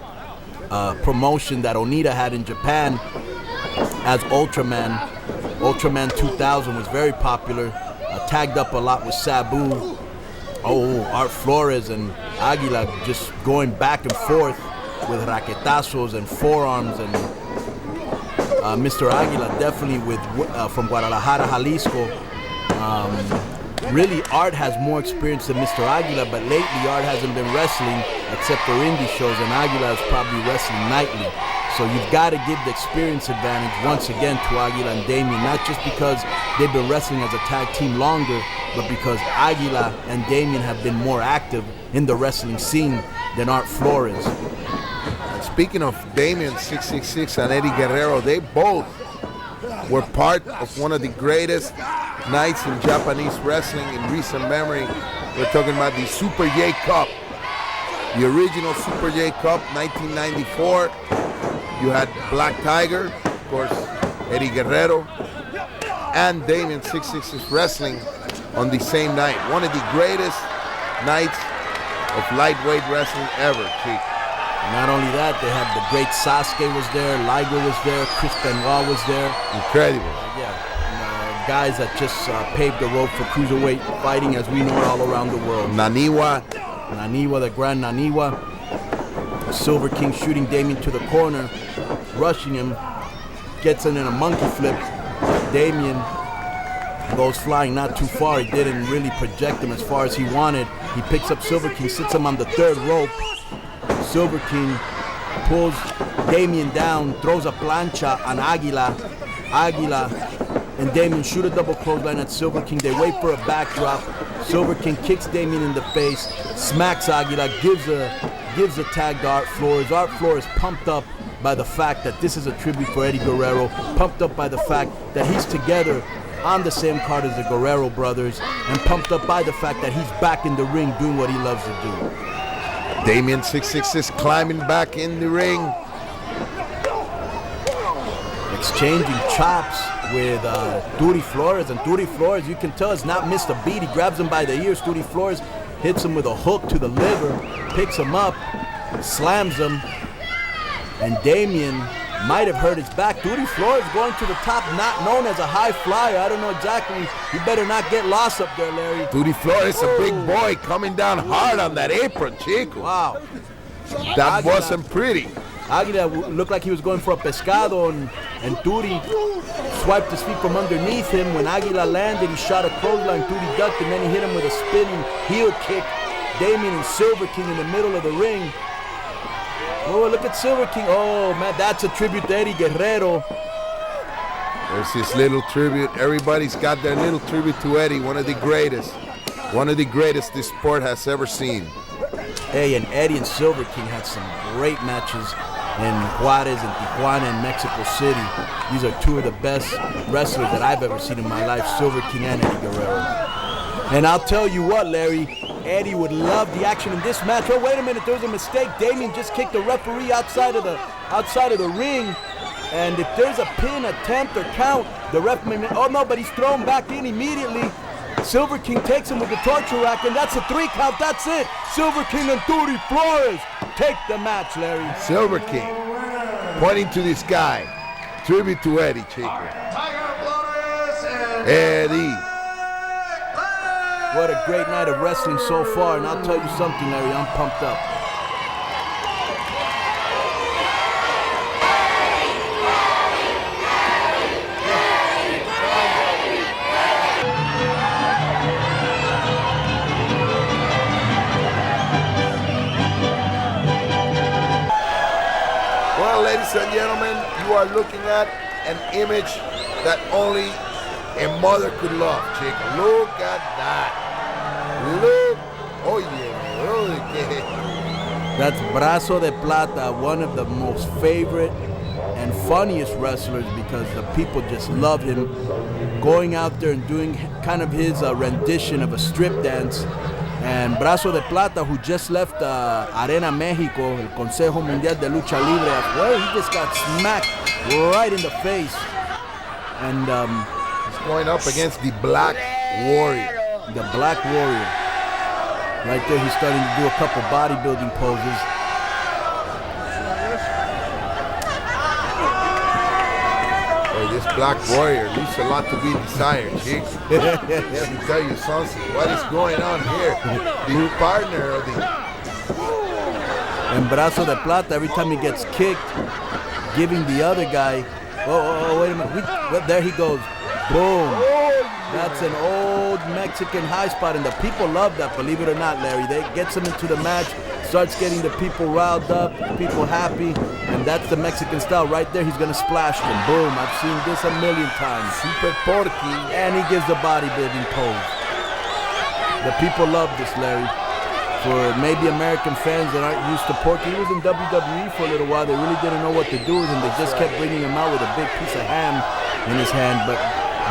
promotion that Onita had in Japan as Ultraman. Ultraman 2000 was very popular. Tagged up a lot with Sabu. Art Flores and Aguila just going back and forth with raquetazos and forearms, and Mr. Aguila definitely from Guadalajara, Jalisco. Really, Art has more experience than Mr. Aguila, but lately Art hasn't been wrestling except for indie shows, and Aguila is probably wrestling nightly. So you've got to give the experience advantage once again to Aguila and Damien, not just because they've been wrestling as a tag team longer, but because Aguila and Damien have been more active in the wrestling scene than Art Flores. Speaking of Damien 666 and Eddie Guerrero, they both were part of one of the greatest nights in Japanese wrestling in recent memory. We're talking about the Super J Cup, the original Super J Cup, 1994. You had Black Tiger, of course, Eddie Guerrero, and Damien 666 wrestling on the same night. One of the greatest nights of lightweight wrestling ever, Chief. Not only that, they had the great Sasuke was there, Liger was there, Chris Benoit was there. Incredible. Guys that just paved the road for cruiserweight fighting as we know it all around the world. Naniwa, the Grand Naniwa. Silver King shooting Damien to the corner, rushing him, gets in a monkey flip. Damien goes flying not too far. He didn't really project him as far as he wanted. He picks up Silver King, sits him on the third rope. Silver King pulls Damien down, throws a plancha on Aguila. Aguila and Damien shoot a double clothesline at Silver King. They wait for a backdrop. Silver King kicks Damien in the face, smacks Aguila, gives a tag to Art Flores. Art Flores pumped up by the fact that this is a tribute for Eddie Guerrero, pumped up by the fact that he's together on the same card as the Guerrero brothers, and pumped up by the fact that he's back in the ring doing what he loves to do. Damien 666 climbing back in the ring. Exchanging chops with Turi Flores, and Turi Flores, you can tell, has not missed a beat. He grabs him by the ears. Turi Flores hits him with a hook to the liver, picks him up, slams him, and Damien might have hurt his back. Duty Flores going to the top, not known as a high flyer. I don't know exactly. You better not get lost up there, Larry. Duty Flores, a big boy, coming down hard on that apron, Chico. Wow. That wasn't pretty. Aguila looked like he was going for a pescado, and Duty swiped his feet from underneath him. When Aguila landed, he shot a clothesline. Duty ducked, and then he hit him with a spinning heel kick. Damien and Silver King in the middle of the ring. Oh, look at Silver King. Oh, man, that's a tribute to Eddie Guerrero. There's his little tribute. Everybody's got their little tribute to Eddie, one of the greatest. One of the greatest this sport has ever seen. Hey, and Eddie and Silver King had some great matches in Juarez and Tijuana and Mexico City. These are two of the best wrestlers that I've ever seen in my life, Silver King and Eddie Guerrero. And I'll tell you what, Larry, Eddie would love the action in this match. Oh, wait a minute, there was a mistake. Damien just kicked the referee outside of the ring. And if there's a pin attempt or count, the ref may, oh no, but he's thrown back in immediately. Silver King takes him with the torture rack, and that's a 3 count. That's it. Silver King and Duty Flores take the match, Larry. Silver King pointing to the sky. Tribute to Eddie, Chico. Eddie. What a great night of wrestling so far, and I'll tell you something, Larry, I'm pumped up. Well, ladies and gentlemen, you are looking at an image that only a mother could love, Chico. Look at that. Look. Oh, yeah. Look. That's Brazo de Plata, one of the most favorite and funniest wrestlers because the people just love him. Going out there and doing kind of his rendition of a strip dance. And Brazo de Plata, who just left Arena Mexico, el Consejo Mundial de Lucha Libre, well, he just got smacked right in the face. And he's going up against the Black Warrior. The Black Warrior. Right there, he's starting to do a couple bodybuilding poses. Boy, this Black Warrior leaves a lot to be desired, Chico. Let me tell you something. What is going on here? The partner of the... And Brazo de Plata, every time he gets kicked, giving the other guy... Oh, wait a minute. There he goes. Boom. That's an old Mexican high spot, and the people love that, believe it or not, Larry. They gets them into the match, starts getting the people riled up, people happy, and that's the Mexican style. Right there, he's going to splash them. Boom. I've seen this a million times. Super Porky. And he gives the bodybuilding pose. The people love this, Larry. For maybe American fans that aren't used to Porky, he was in WWE for a little while. They really didn't know what to do with him. They just kept bringing him out with a big piece of ham in his hand. But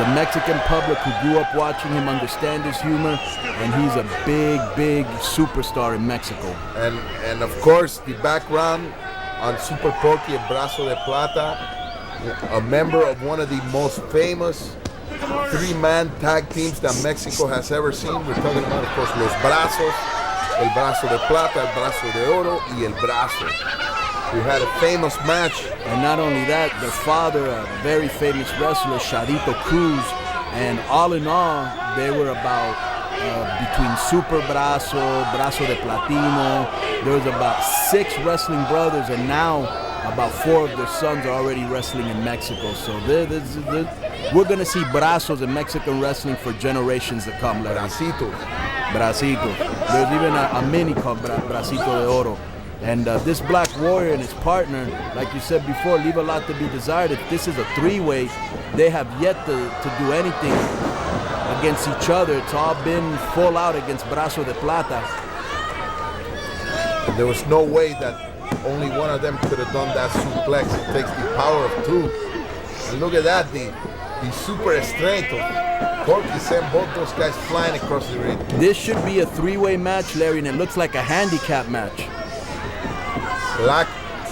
the Mexican public who grew up watching him understand his humor, and he's a big, big superstar in Mexico. And of course, the background on Super Porky and Brazo de Plata, a member of one of the most famous 3-man tag teams that Mexico has ever seen. We're talking about, of course, Los Brazos, El Brazo de Plata, El Brazo de Oro, y El Brazo, who had a famous match. And not only that, their father, a very famous wrestler, Charito Cruz, and all in all, they were about between Super Brazo, Brazo de Platino. There was about 6 wrestling brothers, and now about 4 of their sons are already wrestling in Mexico. So we're going to see Brazos in Mexican wrestling for generations to come. Bracito. There's even a mini called Bracito de Oro. And this Black Warrior and his partner, like you said before, leave a lot to be desired. If this is a 3-way, they have yet to do anything against each other. It's all been full out against Brazo de Plata. And there was no way that only one of them could have done that suplex. It takes the power of 2. And look at that, the super strength of Porky sent both those guys flying across the ring. This should be a 3-way match, Larry, and it looks like a handicap match. Black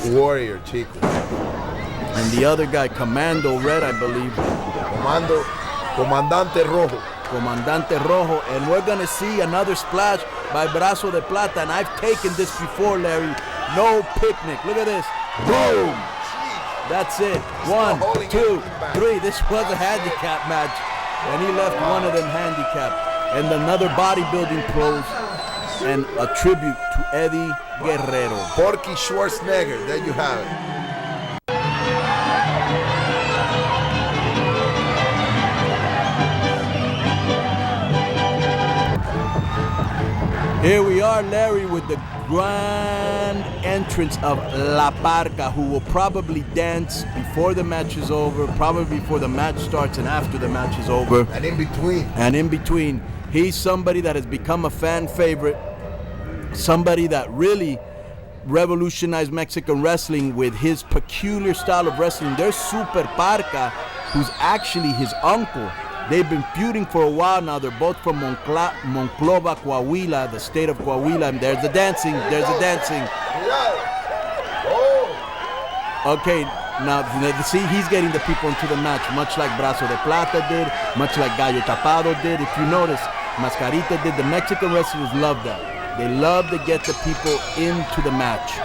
Warrior, Chico. And the other guy, Commando Red, I believe. Comandante Rojo. Comandante Rojo. And we're going to see another splash by Brazo de Plata. And I've taken this before, Larry. No picnic. Look at this. Boom. That's it. Still 1, holding 2, everything back. 3. This was a handicap match, and he left one of them handicapped. And another bodybuilding pros, and a tribute to Eddie Guerrero. Porky Schwarzenegger, there you have it. Here we are, Larry, with the grand entrance of La Parca, who will probably dance before the match is over, probably before the match starts and after the match is over. And in between. And in between. He's somebody that has become a fan favorite, somebody that really revolutionized Mexican wrestling with his peculiar style of wrestling. There's Super Parca, who's actually his uncle. They've been feuding for a while now. They're both from Monclova, Coahuila, the state of Coahuila. And there's the dancing. Okay, now see, he's getting the people into the match, much like Brazo de Plata did, much like Gallo Tapado did. If you notice, Mascarita did. The Mexican wrestlers love that. They love to get the people into the match.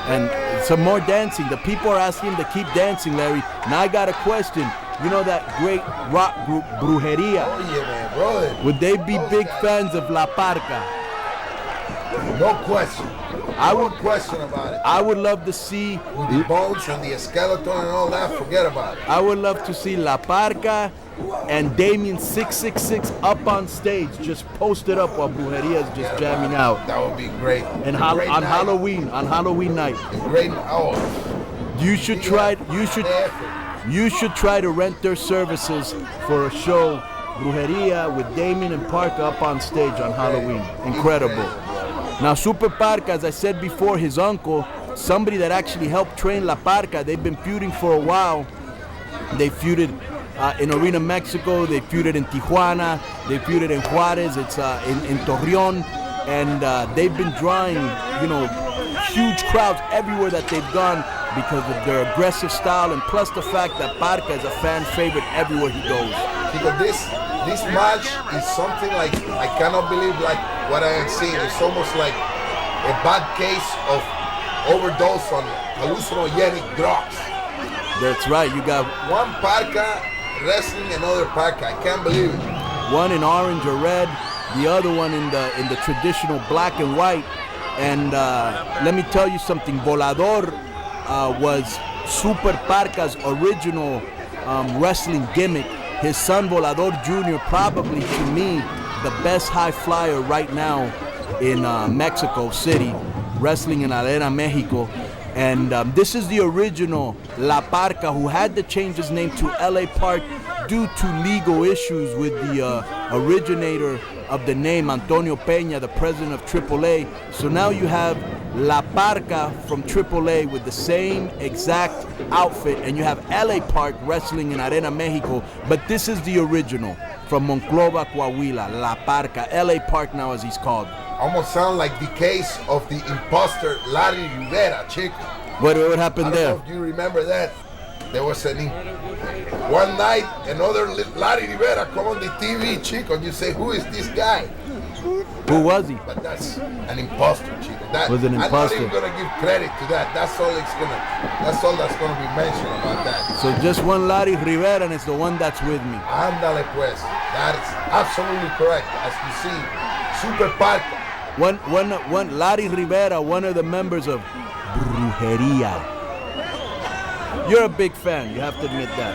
And some more dancing. The people are asking him to keep dancing, Larry. Now I got a question. You know that great rock group, Brujeria? Oh yeah, man, brother. Would they be big fans of La Parca? No question. I would question about it. I would love to see With the bones and the skeleton and all that, forget about it. I would love to see La Parca and Damien 666 up on stage, just posted up while Brujeria is just jamming out. That would be great. And on Halloween night. Great. You should try to rent their services for a show, Brujeria with Damien and Parca up on stage on Halloween. Incredible. Now Super Parca, as I said before, his uncle, somebody that actually helped train La Parca. They've been feuding for a while. They feuded in Arena, Mexico. They feuded in Tijuana. They feuded in Juarez. It's in Torreon. And they've been drawing, huge crowds everywhere that they've gone because of their aggressive style, and plus the fact that Parca is a fan favorite everywhere he goes. Because this match is something like, I cannot believe like what I am seeing. It's almost like a bad case of overdose on hallucinogenic drugs. That's right. You got one Parca wrestling another Parca. I can't believe it. One in orange or red, the other one in the traditional black and white. And let me tell you something. Volador was Super Parca's original wrestling gimmick. His son Volador Jr., probably to me the best high flyer right now in Mexico City, wrestling in Arena, Mexico. And this is the original La Parca, who had to change his name to LA Park due to legal issues with the originator of the name, Antonio Peña, the president of AAA. So now you have La Parca from AAA with the same exact outfit, and you have LA Park wrestling in Arena, Mexico. But this is the original from Monclova, Coahuila, La Parca, LA Park now as he's called. Almost sound like the case of the imposter Larry Rivera, chico. What happened there? I don't know if you remember that. There was one night, another Larry Rivera come on the TV, chico, and you say, who is this guy? Who was he? But that's an imposter, chico. That was an imposter. I'm not even gonna give credit to that. That's all that's gonna be mentioned about that. So just one Larry Rivera, and it's the one that's with me. Ándale pues. That is absolutely correct. As you see, Super Parca. One Larry Rivera, one of the members of Brujeria. You're a big fan, you have to admit that.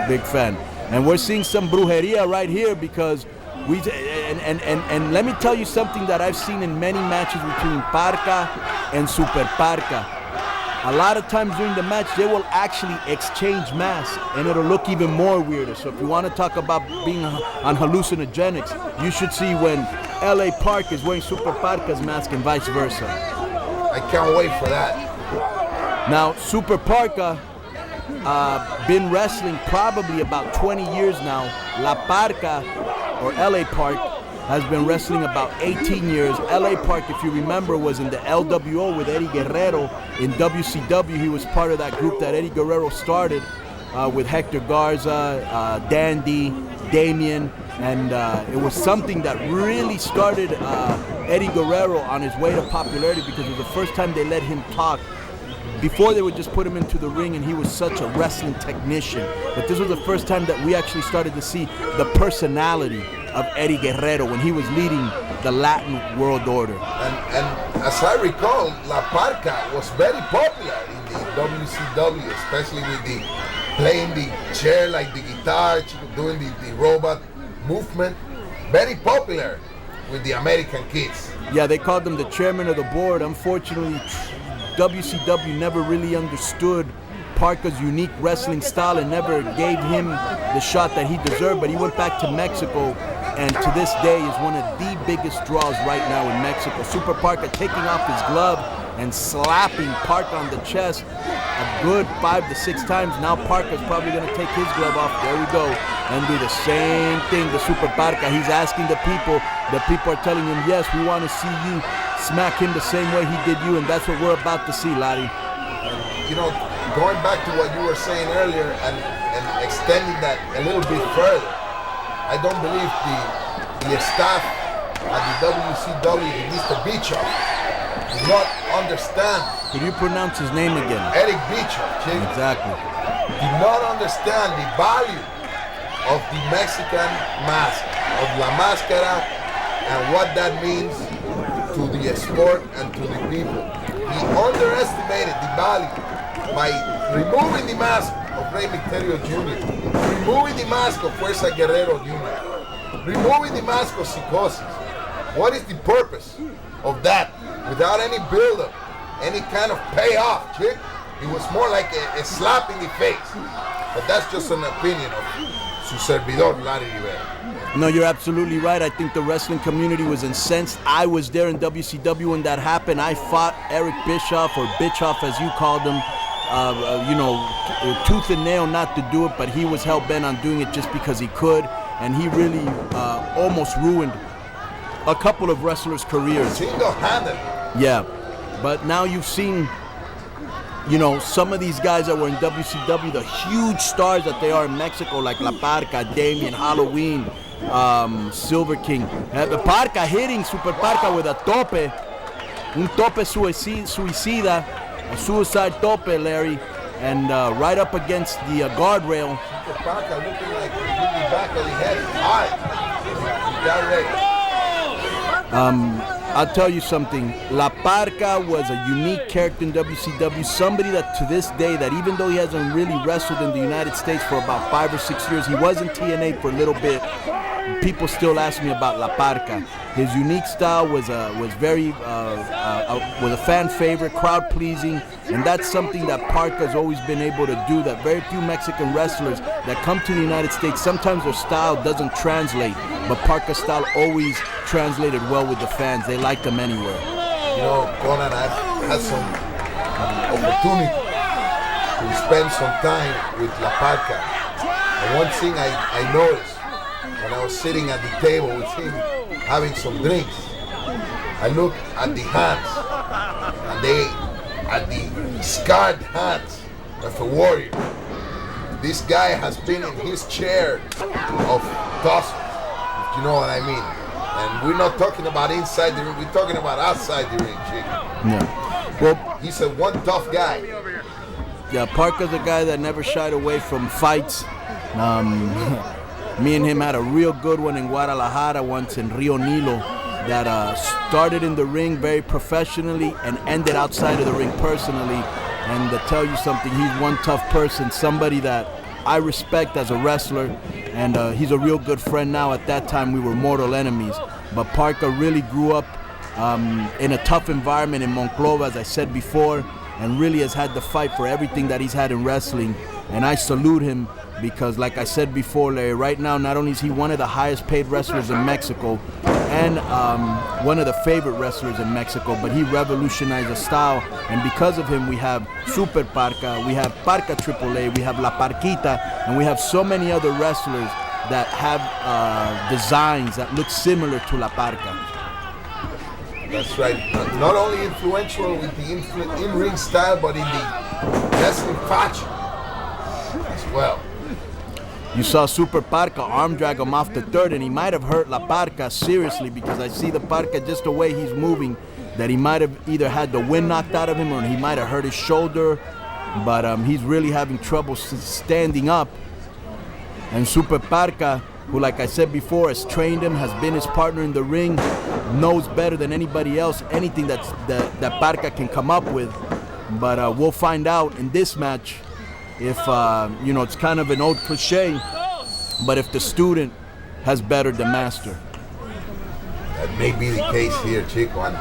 Big fan. And we're seeing some Brujeria right here because and let me tell you something that I've seen in many matches between Parca and Super Parca. A lot of times during the match, they will actually exchange masks, and it'll look even more weirder. So if you want to talk about being on hallucinogenics, you should see when LA Park is wearing Super Parca's mask and vice versa. I can't wait for that. Now, Super Parca been wrestling probably about 20 years now. La Parca, or LA Park, has been wrestling about 18 years. LA Park, if you remember, was in the LWO with Eddie Guerrero. In WCW, he was part of that group that Eddie Guerrero started with Hector Garza, Dandy, Damien, and it was something that really started Eddie Guerrero on his way to popularity because it was the first time they let him talk before they would just put him into the ring and he was such a wrestling technician. But this was the first time that we actually started to see the personality of Eddie Guerrero when he was leading the Latin world order. And as I recall, La Parca was very popular in the WCW, especially with the playing the chair like the guitar, doing the robot movement. Very popular with the American kids. Yeah, they called him the chairman of the board. Unfortunately, WCW never really understood Parca's unique wrestling style and never gave him the shot that he deserved, but he went back to Mexico and to this day is one of the biggest draws right now in Mexico. Super Parca taking off his glove and slapping Parca on the chest a good 5 to 6 times. Now Parca's probably going to take his glove off, there we go, and do the same thing to Super Parca. He's asking the people are telling him, yes, we want to see you smack him the same way he did you, and that's what we're about to see, Larry. You know, going back to what you were saying earlier and extending that a little bit further, I don't believe the staff at the WCW, Mr. Bischoff, does not understand. Could you pronounce his name again? Eric Bischoff, Chick. Exactly. Do not understand the value of the Mexican mask, of La Máscara, and what that means to the sport and to the people. He underestimated the value by removing the mask of Rey Mysterio Jr., removing the mask of Fuerza Guerrero Jr., removing the mask of Psicosis. What is the purpose of that? Without any build-up, any kind of payoff, chick. It was more like a slap in the face. But that's just an opinion of su servidor, Larry Rivera. No, you're absolutely right. I think the wrestling community was incensed. I was there in WCW when that happened. I fought Eric Bischoff, or Bischoff as you called him, tooth and nail not to do it, but he was hell-bent on doing it just because he could, and he really almost ruined a couple of wrestlers' careers. Single-handed. Yeah, but now you've seen, some of these guys that were in WCW, the huge stars that they are in Mexico, like La Parca, Damien, Halloween, Silver King. The Parca hitting Super Parca with a tope, un tope suicida, a suicide tope, Larry, and right up against the guardrail. Super Parca looking like he's in the back of the head. High. Got ready. I'll tell you something. La Parca was a unique character in WCW, somebody that to this day, that even though he hasn't really wrestled in the United States for about 5 or 6 years, he was in TNA for a little bit. People still ask me about La Parca. His unique style was a fan favorite, crowd pleasing, and that's something that Parca's always been able to do. That very few Mexican wrestlers that come to the United States, sometimes their style doesn't translate, but Parca's style always translated well with the fans. They liked him anywhere. Conan, I've had some opportunity to spend some time with La Parca, and one thing I noticed when I was sitting at the table with him having some drinks, I looked at the hands, and they are the scarred hands of a warrior. This guy has been in his chair of tussles, if you know what I mean. And we're not talking about inside the ring, we're talking about outside the ring, chick. Yeah. Well, he's a one tough guy. Yeah, Parca's a guy that never shied away from fights. Me and him had a real good one in Guadalajara once in Rio Nilo that started in the ring very professionally and ended outside of the ring personally. And to tell you something, he's one tough person, somebody that I respect as a wrestler, and he's a real good friend now. At that time, we were mortal enemies. But Parca really grew up in a tough environment in Monclova, as I said before, and really has had to fight for everything that he's had in wrestling. And I salute him because, like I said before, Larry, right now, not only is he one of the highest paid wrestlers in Mexico and one of the favorite wrestlers in Mexico, but he revolutionized the style. And because of him, we have Super Parca, we have Parca AAA, we have La Parquita, and we have so many other wrestlers that have designs that look similar to La Parca. That's right. Not only influential with the in-ring style, but in the wrestling fashion as well. You saw Super Parca arm drag him off the third, and he might have hurt La Parca seriously, because I see the Parca, just the way he's moving, that he might have either had the wind knocked out of him or he might have hurt his shoulder, but he's really having trouble standing up. And Super Parka, who, like I said before, has trained him, has been his partner in the ring, knows better than anybody else anything that Parka can come up with. But we'll find out in this match if, it's kind of an old cliche, but if the student has bettered the master. That may be the case here, Chico. And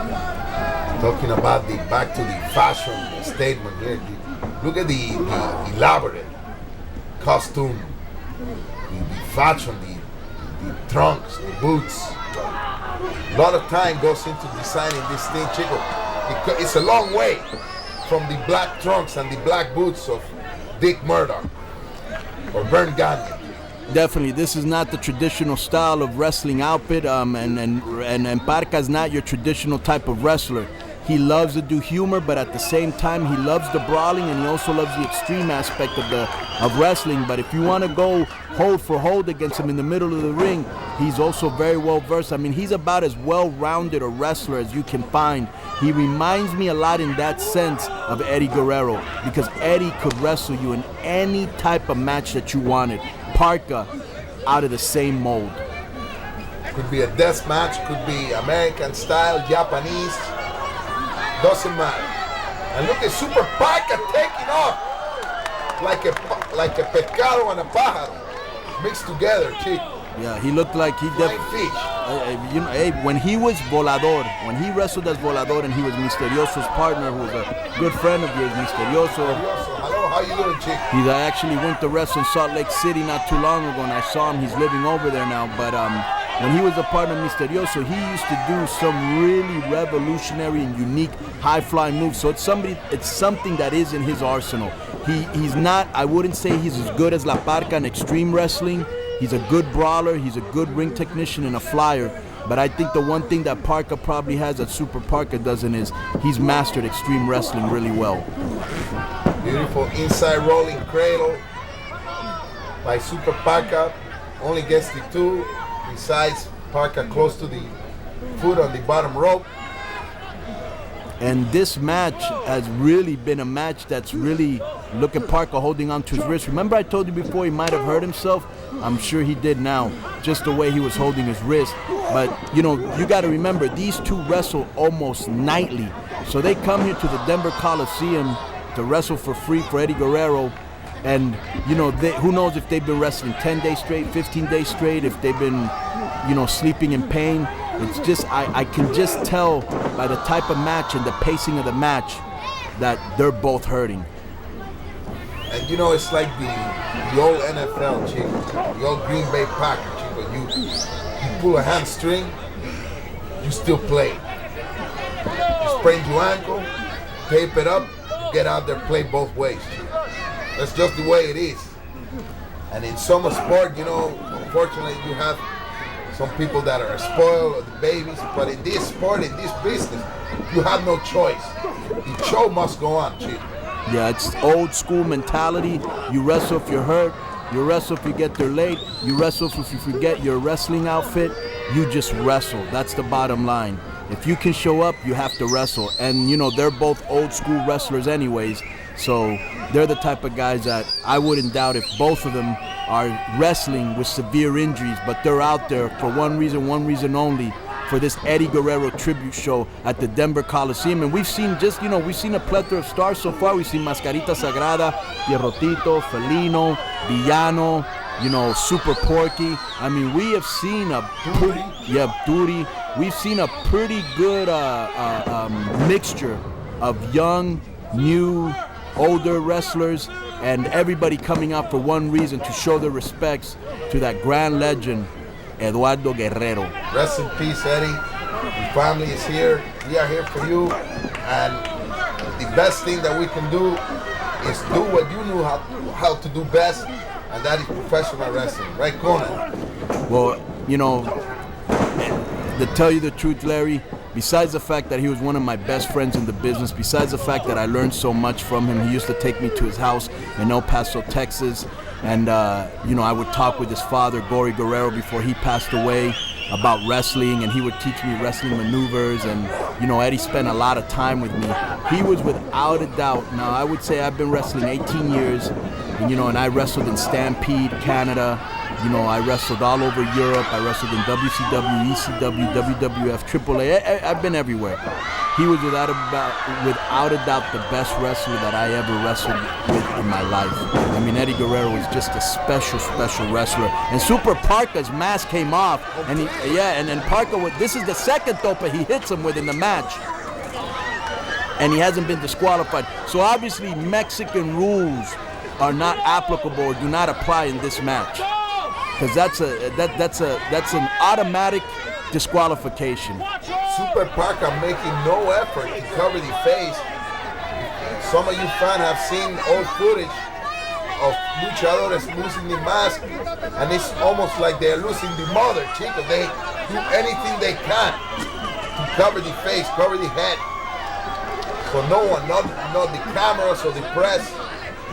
talking about back to the fashion statement here, look at the elaborate costume, the fashion, the trunks, the boots. A lot of time goes into designing this thing, Chico. It's a long way from the black trunks and the black boots of Dick Murdoch or Vern Gagne. Definitely, this is not the traditional style of wrestling outfit, and Parka's not your traditional type of wrestler. He loves to do humor, but at the same time, he loves the brawling, and he also loves the extreme aspect of wrestling. But if you want to go hold for hold against him in the middle of the ring, he's also very well versed. I mean, he's about as well-rounded a wrestler as you can find. He reminds me a lot in that sense of Eddie Guerrero, because Eddie could wrestle you in any type of match that you wanted. Parka, out of the same mold. Could be a death match, could be American style, Japanese, doesn't matter. And look at Super Parka taking off like a pescado and a pájaro mixed together, chico. Yeah, he looked like he definitely. When he was Volador, when he wrestled as Volador, and he was Misterioso's partner, who was a good friend of yours, Misterioso. Hello, how you doing, chico? He actually went to wrestle in Salt Lake City not too long ago, and I saw him. He's living over there now. But when he was a partner of Misterioso, he used to do some really revolutionary and unique high-flying moves. So it's something that is in his arsenal. He's not. I wouldn't say he's as good as La Parka in extreme wrestling. He's a good brawler, he's a good ring technician and a flyer, but I think the one thing that Parka probably has that Super Parka doesn't is he's mastered extreme wrestling really well. Beautiful inside rolling cradle by Super Parka, only gets the two, besides Parka close to the foot on the bottom rope. And this match has really been a match that's really, look at Parka holding on to his wrist. Remember I told you before he might have hurt himself? I'm sure he did now, just the way he was holding his wrist. But, you got to remember, these two wrestle almost nightly. So they come here to the Denver Coliseum to wrestle for free for Eddie Guerrero. And, who knows if they've been wrestling 10 days straight, 15 days straight, if they've been, sleeping in pain. It's just, I can just tell by the type of match and the pacing of the match that they're both hurting. And it's like the old NFL, Chico, the old Green Bay Packers, Chico. You pull a hamstring, you still play. You sprain your ankle, tape it up, get out there, play both ways, Chico. That's just the way it is. And in some sport, unfortunately, you have some people that are spoiled or the babies, but in this sport, in this business, you have no choice. The show must go on, Chico. Yeah, it's old school mentality. You wrestle if you're hurt. You wrestle if you get there late. You wrestle if you forget your wrestling outfit. You just wrestle. That's the bottom line. If you can show up, you have to wrestle. And, they're both old school wrestlers anyways. So they're the type of guys that I wouldn't doubt if both of them are wrestling with severe injuries, but they're out there for one reason only, for this Eddie Guerrero tribute show at the Denver Coliseum. And we've seen we've seen a plethora of stars so far. We've seen Mascarita Sagrada, Pierrotito, Felino, Villano, Super Porky. I mean, we have seen Duty. We've seen a pretty good mixture of young, new, older wrestlers, and everybody coming out for one reason, to show their respects to that grand legend, Eduardo Guerrero. Rest in peace, Eddie. Your family is here. We are here for you. And the best thing that we can do is do what you knew how to do best, and that is professional wrestling. Right, Conan? Well, to tell you the truth, Larry, besides the fact that he was one of my best friends in the business, besides the fact that I learned so much from him, he used to take me to his house in El Paso, Texas, and I would talk with his father, Gory Guerrero, before he passed away, about wrestling, and he would teach me wrestling maneuvers, and Eddie spent a lot of time with me. He was without a doubt. Now, I would say I've been wrestling 18 years, and I wrestled in Stampede, Canada. I wrestled all over Europe. I wrestled in WCW, ECW, WWF, AAA. I've been everywhere. He was without a doubt the best wrestler that I ever wrestled with in my life. I mean, Eddie Guerrero was just a special, special wrestler. And Super Parka's mask came off, and then Parka, this is the second tope he hits him with in the match. And he hasn't been disqualified. So obviously Mexican rules are not applicable or do not apply in this match. Because that's an automatic disqualification. Super Parka making no effort to cover the face. Some of you fans have seen old footage of luchadores losing the mask, and it's almost like they're losing the mother, Chico. They do anything they can to cover the face, cover the head. So no one, not the cameras or the press,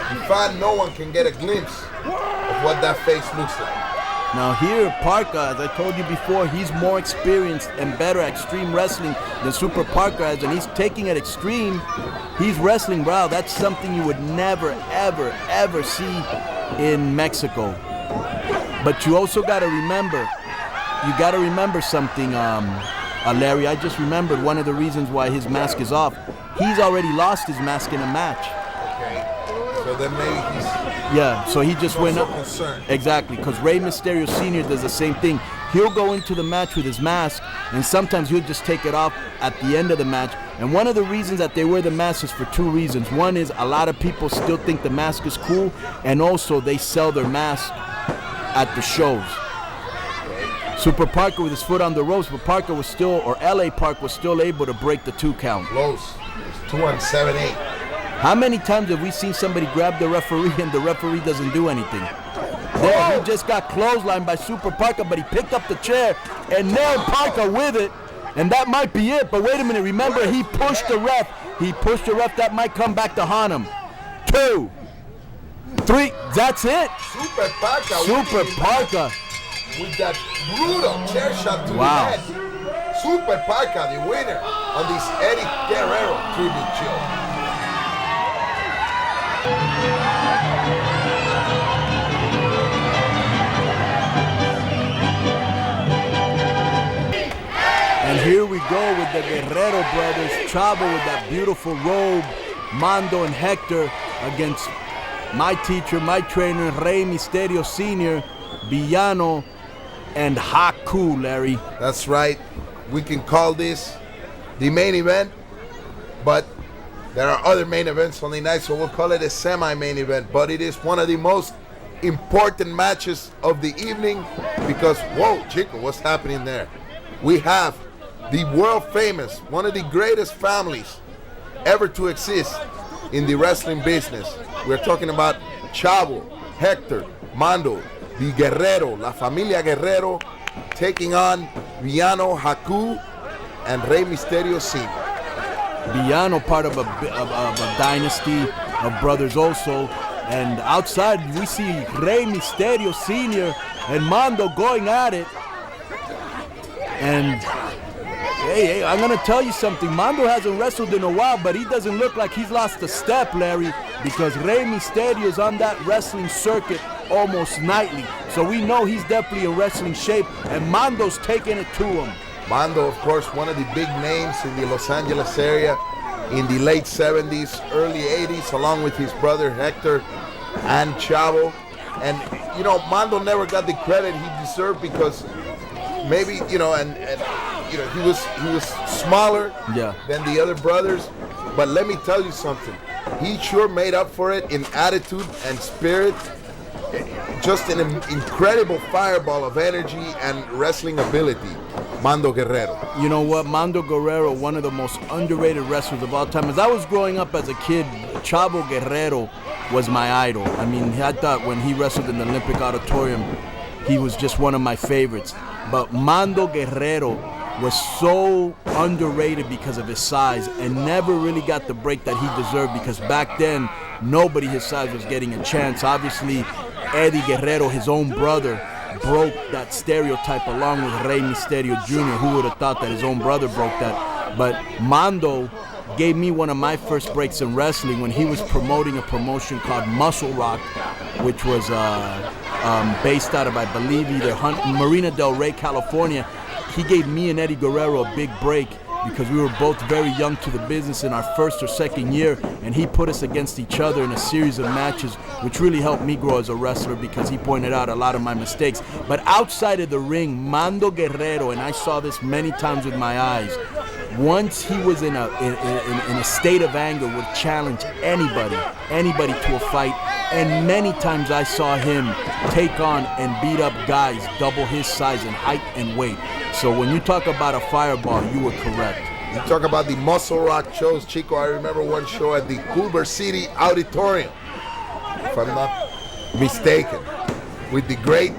the fan, no one can get a glimpse of what that face looks like. Now here, Parka, as I told you before, he's more experienced and better at extreme wrestling than Super Parka is, and he's taking it extreme. He's wrestling, wow, that's something you would never, ever, ever see in Mexico. But you also got to remember, something, Larry. I just remembered one of the reasons why his mask is off. He's already lost his mask in a match. Okay, so then maybe he's... Yeah, so he just went up. Concerned. Exactly, because Rey Mysterio Sr. does the same thing. He'll go into the match with his mask, and sometimes he'll just take it off at the end of the match. And one of the reasons that they wear the mask is for two reasons. One is a lot of people still think the mask is cool, and also they sell their mask at the shows. Super Parker with his foot on the ropes, but Parker was still, or LA Park was still able to break the 2 count. Close. 2-1-7-8. How many times have we seen somebody grab the referee and the referee doesn't do anything? There, he just got clotheslined by Super Parka, but he picked up the chair and nailed Parka with it, and that might be it. But wait a minute, remember, he pushed the ref. That might come back to haunt him. 2, 3, that's it. Super Parka. With that brutal chair shot to the head. Super Parka, the winner on this Eddie Guerrero tribute show. And here we go with the Guerrero brothers, Chavo with that beautiful robe, Mando and Hector against my teacher, my trainer, Rey Mysterio Sr., Villano, and Haku, Larry. That's right. We can call this the main event, but there are other main events on the night, so we'll call it a semi-main event. But it is one of the most important matches of the evening because, whoa, Chico, what's happening there? We have the world famous, one of the greatest families ever to exist in the wrestling business. We're talking about Chavo, Hector, Mando, the Guerrero, La Familia Guerrero, taking on Villano, Haku, and Rey Mysterio Sr. Villano, part of a dynasty of brothers also. And outside, we see Rey Mysterio Sr. and Mando going at it. And hey, I'm going to tell you something. Mando hasn't wrestled in a while, but he doesn't look like he's lost a step, Larry, because Rey Mysterio is on that wrestling circuit almost nightly. So we know he's definitely in wrestling shape, and Mando's taking it to him. Mando, of course, one of the big names in the Los Angeles area in the late 70s, early 80s, along with his brother Hector and Chavo. And, Mando never got the credit he deserved because maybe, he was smaller than the other brothers. But let me tell you something. He sure made up for it in attitude and spirit. Just an incredible fireball of energy and wrestling ability, Mando Guerrero. You know what? Mando Guerrero, one of the most underrated wrestlers of all time. As I was growing up as a kid, Chavo Guerrero was my idol. I mean, I thought when he wrestled in the Olympic Auditorium, he was just one of my favorites. But Mando Guerrero was so underrated because of his size and never really got the break that he deserved because back then, nobody his size was getting a chance. Obviously, Eddie Guerrero, his own brother, broke that stereotype along with Rey Mysterio Jr. Who would have thought that his own brother broke that? But Mando gave me one of my first breaks in wrestling when he was promoting a promotion called Muscle Rock, which was based out of, I believe, either Marina Del Rey, California. He gave me and Eddie Guerrero a big break because we were both very young to the business in our first or second year, and he put us against each other in a series of matches, which really helped me grow as a wrestler because he pointed out a lot of my mistakes. But outside of the ring, Mando Guerrero, and I saw this many times with my eyes, once he was in a state of anger, would challenge anybody to a fight, and many times I saw him take on and beat up guys double his size in height and weight. So when you talk about a fireball, you were correct. You talk about the Muscle Rock shows, Chico. I remember one show at the Culver City Auditorium, if I'm not mistaken, with the great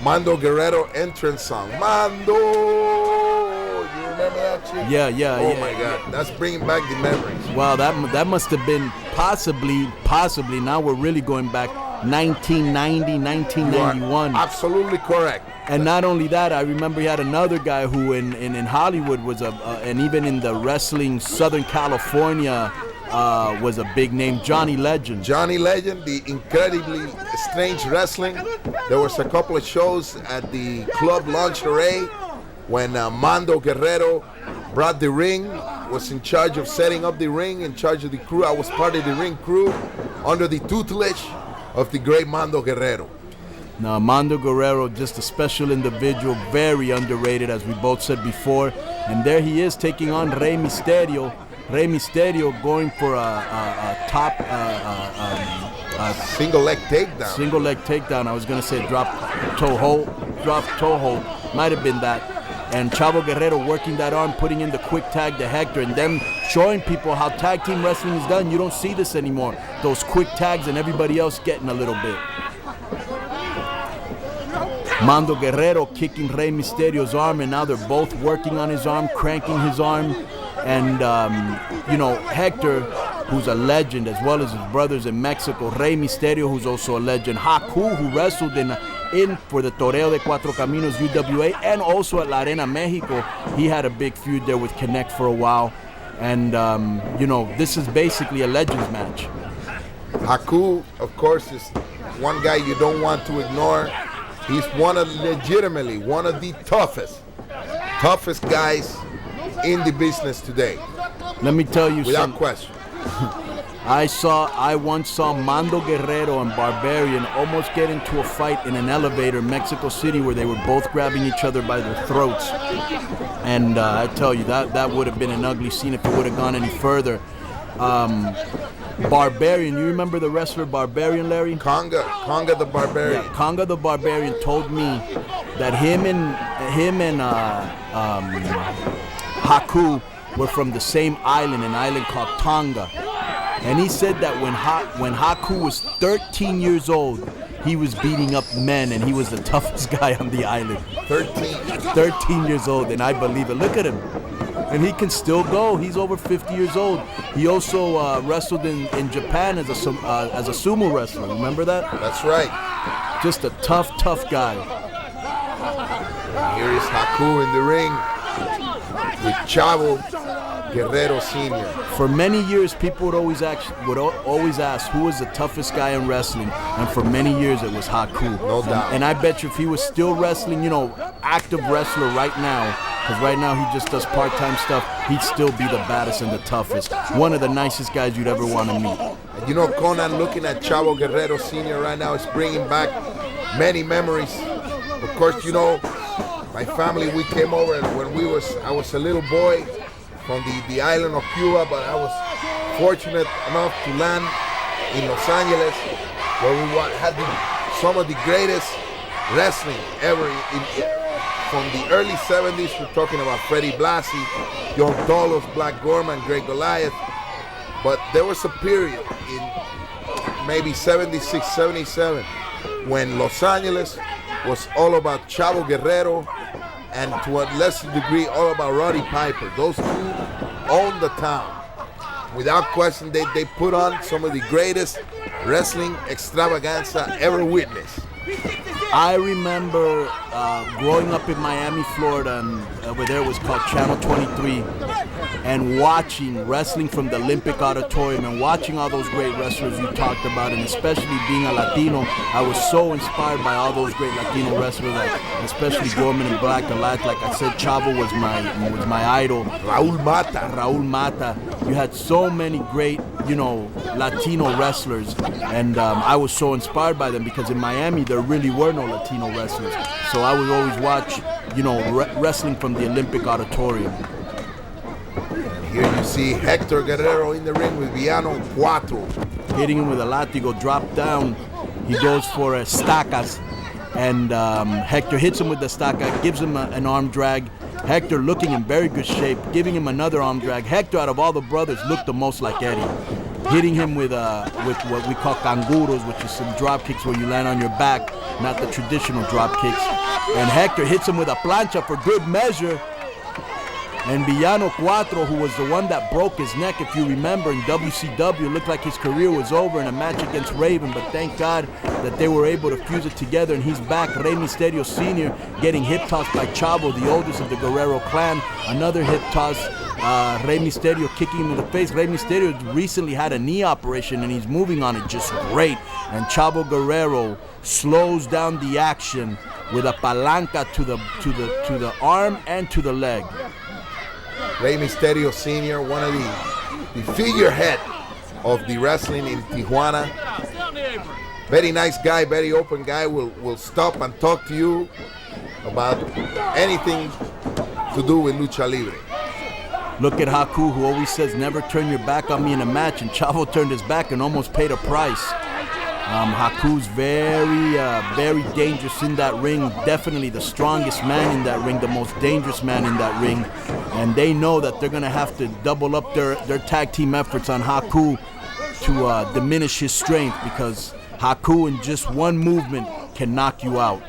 Mando Guerrero entrance song. Mando! You remember that, Chico? Yeah. Oh my God, that's bringing back the memories. Wow, that must have been possibly, now we're really going back, 1990, 1991. Absolutely correct. And not only that, I remember he had another guy who in Hollywood was and even in the wrestling Southern California was a big name, Johnny Legend. Johnny Legend, the incredibly strange wrestling. There was a couple of shows at the Club Lingerie when Mando Guerrero brought the ring, was in charge of setting up the ring, in charge of the crew. I was part of the ring crew under the tutelage of the great Mando Guerrero. Now, Mando Guerrero, just a special individual, very underrated, as we both said before. And there he is taking on Rey Mysterio. Rey Mysterio going for a top single leg takedown. Single leg takedown. I was going to say drop toe hold. Might have been that. And Chavo Guerrero working that arm, putting in the quick tag to Hector, and them showing people how tag team wrestling is done. You don't see this anymore. Those quick tags and everybody else getting a little bit. Mando Guerrero kicking Rey Mysterio's arm, and now they're both working on his arm, cranking his arm. And, Hector, who's a legend, as well as his brothers in Mexico. Rey Mysterio, who's also a legend. Haku, who wrestled in for the Toreo de Cuatro Caminos UWA, and also at La Arena Mexico. He had a big feud there with Connect for a while. And, this is basically a legends match. Haku, of course, is one guy you don't want to ignore. He's legitimately one of the toughest guys in the business today. Let me tell you without question. I once saw Mando Guerrero and Barbarian almost get into a fight in an elevator in Mexico City where they were both grabbing each other by their throats. And I tell you, that would have been an ugly scene if it would have gone any further. Barbarian, you remember the wrestler Barbarian, Larry? Conga the Barbarian. Yeah, Conga the Barbarian told me that him and Haku were from the same island, an island called Tonga. And he said that when Haku was 13 years old, he was beating up men, and he was the toughest guy on the island. 13 years old, and I believe it. Look at him. And he can still go. He's over 50 years old. He also wrestled in Japan as a sumo wrestler. Remember that? That's right. Just a tough guy. Here is Haku in the ring with Chavo Guerrero Sr. For many years, people would always ask who was the toughest guy in wrestling, and for many years it was Haku. No doubt. And I bet you if he was still wrestling, active wrestler right now, because right now he just does part-time stuff, he'd still be the baddest and the toughest. One of the nicest guys you'd ever want to meet. And Conan, looking at Chavo Guerrero Sr. right now is bringing back many memories. Of course, my family, we came over and I was a little boy from the island of Cuba, but I was fortunate enough to land in Los Angeles, where we had some of the greatest wrestling ever. From the early 70s, we're talking about Freddie Blassie, John Tolos, Black Gorman, Greg Goliath. But there was a period in maybe 76, 77, when Los Angeles was all about Chavo Guerrero, and to a lesser degree, all about Roddy Piper. Those two owned the town. Without question, they put on some of the greatest wrestling extravaganza ever witnessed. I remember growing up in Miami, Florida, and over there was called Channel 23, and watching wrestling from the Olympic Auditorium and watching all those great wrestlers you talked about, and especially being a Latino, I was so inspired by all those great Latino wrestlers, like especially Gorman and Black and Light. Like I said, Chavo was my idol. Raul Mata. You had so many great, Latino wrestlers, and I was so inspired by them because in Miami there really were no Latino wrestlers. So I would always watch, wrestling from the Olympic Auditorium. Here you see Hector Guerrero in the ring with Villano Cuatro. Hitting him with a latigo, drop down. He goes for estacas, and Hector hits him with the estaca, gives him an arm drag. Hector looking in very good shape, giving him another arm drag. Hector, out of all the brothers, looked the most like Eddie. Hitting him with what we call canguros, which is some drop kicks where you land on your back, not the traditional drop kicks. And Hector hits him with a plancha for good measure. And Villano Cuatro, who was the one that broke his neck, if you remember, in WCW, looked like his career was over in a match against Raven, but thank God that they were able to fuse it together, and he's back. Rey Mysterio Sr. getting hip tossed by Chavo, the oldest of the Guerrero clan. Another hip toss, Rey Mysterio kicking him in the face. Rey Mysterio recently had a knee operation, and he's moving on it just great. And Chavo Guerrero slows down the action with a palanca to the arm and to the leg. Rey Mysterio Sr., one of the figurehead of the wrestling in Tijuana. Very nice guy, very open guy. Will stop and talk to you about anything to do with lucha libre. Look at Haku, who always says, never turn your back on me in a match, and Chavo turned his back and almost paid a price. Haku's very dangerous in that ring. Definitely the strongest man in that ring, the most dangerous man in that ring. And they know that they're going to have to double up their tag team efforts on Haku to diminish his strength, because Haku in just one movement can knock you out.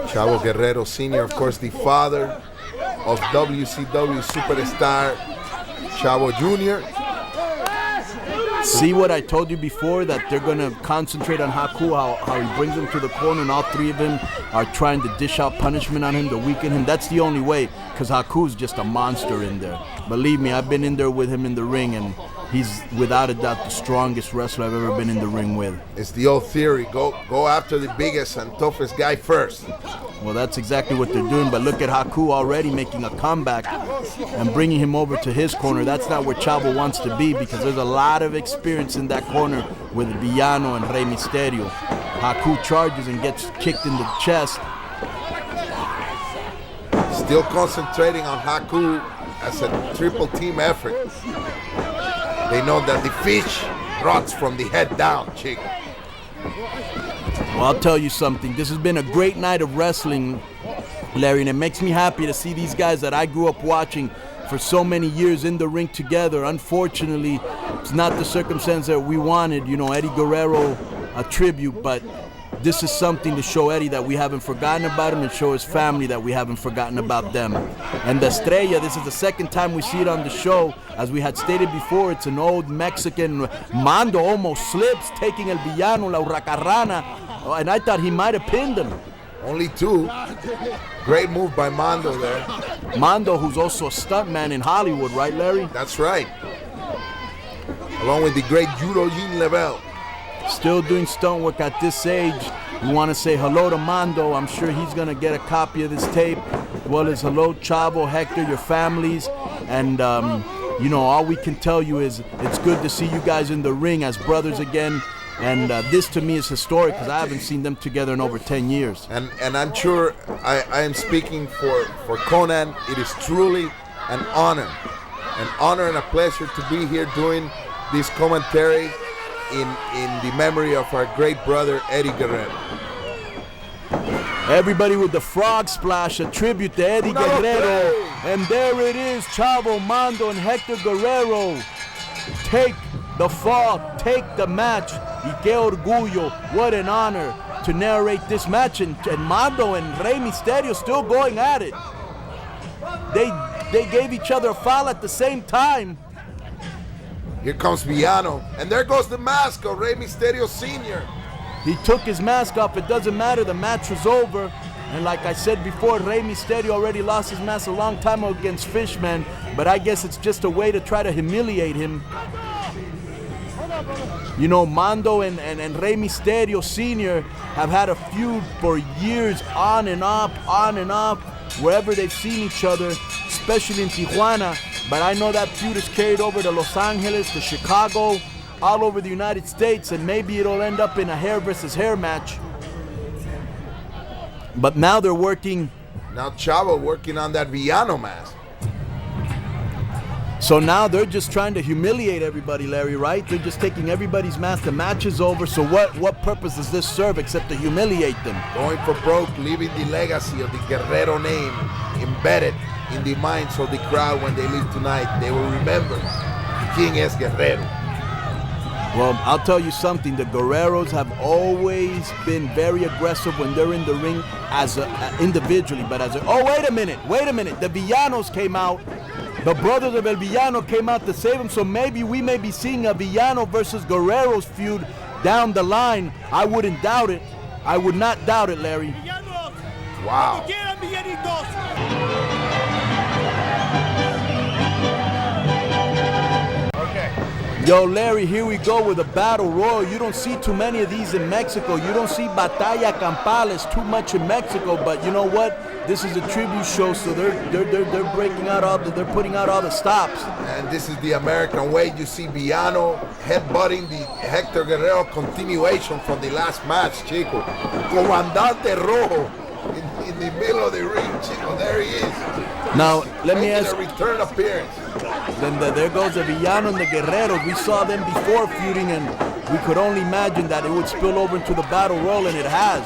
Chavo Guerrero Sr., of course, the father of WCW superstar Chavo Jr. See what I told you before, that they're going to concentrate on Haku, how he brings him to the corner, and all three of them are trying to dish out punishment on him to weaken him. That's the only way, because Haku's just a monster in there. Believe me, I've been in there with him in the ring, and he's without a doubt the strongest wrestler I've ever been in the ring with. It's the old theory, go after the biggest and toughest guy first. Well, that's exactly what they're doing, but look at Haku already making a comeback and bringing him over to his corner. That's not where Chavo wants to be, because there's a lot of experience in that corner with Villano and Rey Mysterio. Haku charges and gets kicked in the chest. Still concentrating on Haku as a triple team effort. They know that the fish rots from the head down, chick. Well, I'll tell you something. This has been a great night of wrestling, Larry, and it makes me happy to see these guys that I grew up watching for so many years in the ring together. Unfortunately, it's not the circumstance that we wanted. Eddie Guerrero, a tribute, but this is something to show Eddie that we haven't forgotten about him, and show his family that we haven't forgotten about them. And the Estrella, this is the second time we see it on the show. As we had stated before, it's an old Mexican. Mando almost slips, taking El Villano, La Huracarrana, and I thought he might have pinned him. Only two. Great move by Mando there. Mando, who's also a stuntman in Hollywood, right, Larry? That's right. Along with the great Judo Jean Level. Still doing stunt work at this age. We want to say hello to Mando. I'm sure he's going to get a copy of this tape. As well as hello, Chavo, Hector, your families. And, all we can tell you is it's good to see you guys in the ring as brothers again. And this to me is historic, because I haven't seen them together in over 10 years. And I'm sure I am speaking for Conan. It is truly an honor and a pleasure to be here doing this commentary in the memory of our great brother Eddie Guerrero. Everybody with the frog splash, a tribute to Eddie Guerrero. And there it is, Chavo, Mando, and Hector Guerrero take the fall, take the match. Y que orgullo, what an honor to narrate this match. And Mando and Rey Mysterio still going at it. They gave each other a foul at the same time. Here comes Villano, and there goes the mask of Rey Mysterio Sr. He took his mask off. It doesn't matter. The match was over. And like I said before, Rey Mysterio already lost his mask a long time ago against Fishman. But I guess it's just a way to try to humiliate him. You know, Mando and Rey Mysterio Sr. have had a feud for years, on and off, wherever they've seen each other, especially in Tijuana. But I know that feud is carried over to Los Angeles, to Chicago, all over the United States, and maybe it'll end up in a hair versus hair match. But now they're working. Now Chavo working on that Villano mask. So now they're just trying to humiliate everybody, Larry, right? They're just taking everybody's mask. The match is over. So what purpose does this serve except to humiliate them? Going for broke, leaving the legacy of the Guerrero name embedded in the minds of the crowd when they leave tonight. They will remember King es Guerrero. Well, I'll tell you something. The Guerreros have always been very aggressive when they're in the ring as individually, but as a... Oh, wait a minute. The Villanos came out. The brothers of El Villano came out to save him, so maybe we may be seeing a Villano versus Guerreros feud down the line. I wouldn't doubt it. I would not doubt it, Larry. Wow. Yo, Larry, here we go with a battle royal. You don't see too many of these in Mexico. You don't see batalla campales too much in Mexico, but you know what? This is a tribute show, so they're breaking out they're putting out all the stops. And this is the American way. You see Villano headbutting the Hector Guerrero continuation from the last match, Chico. Comandante Rojo in the middle of the ring, Chico. There he is. Now, let me ask. A return appearance. Then there goes the Villano and the Guerreros. We saw them before feuding, and we could only imagine that it would spill over into the Battle Royal, and it has.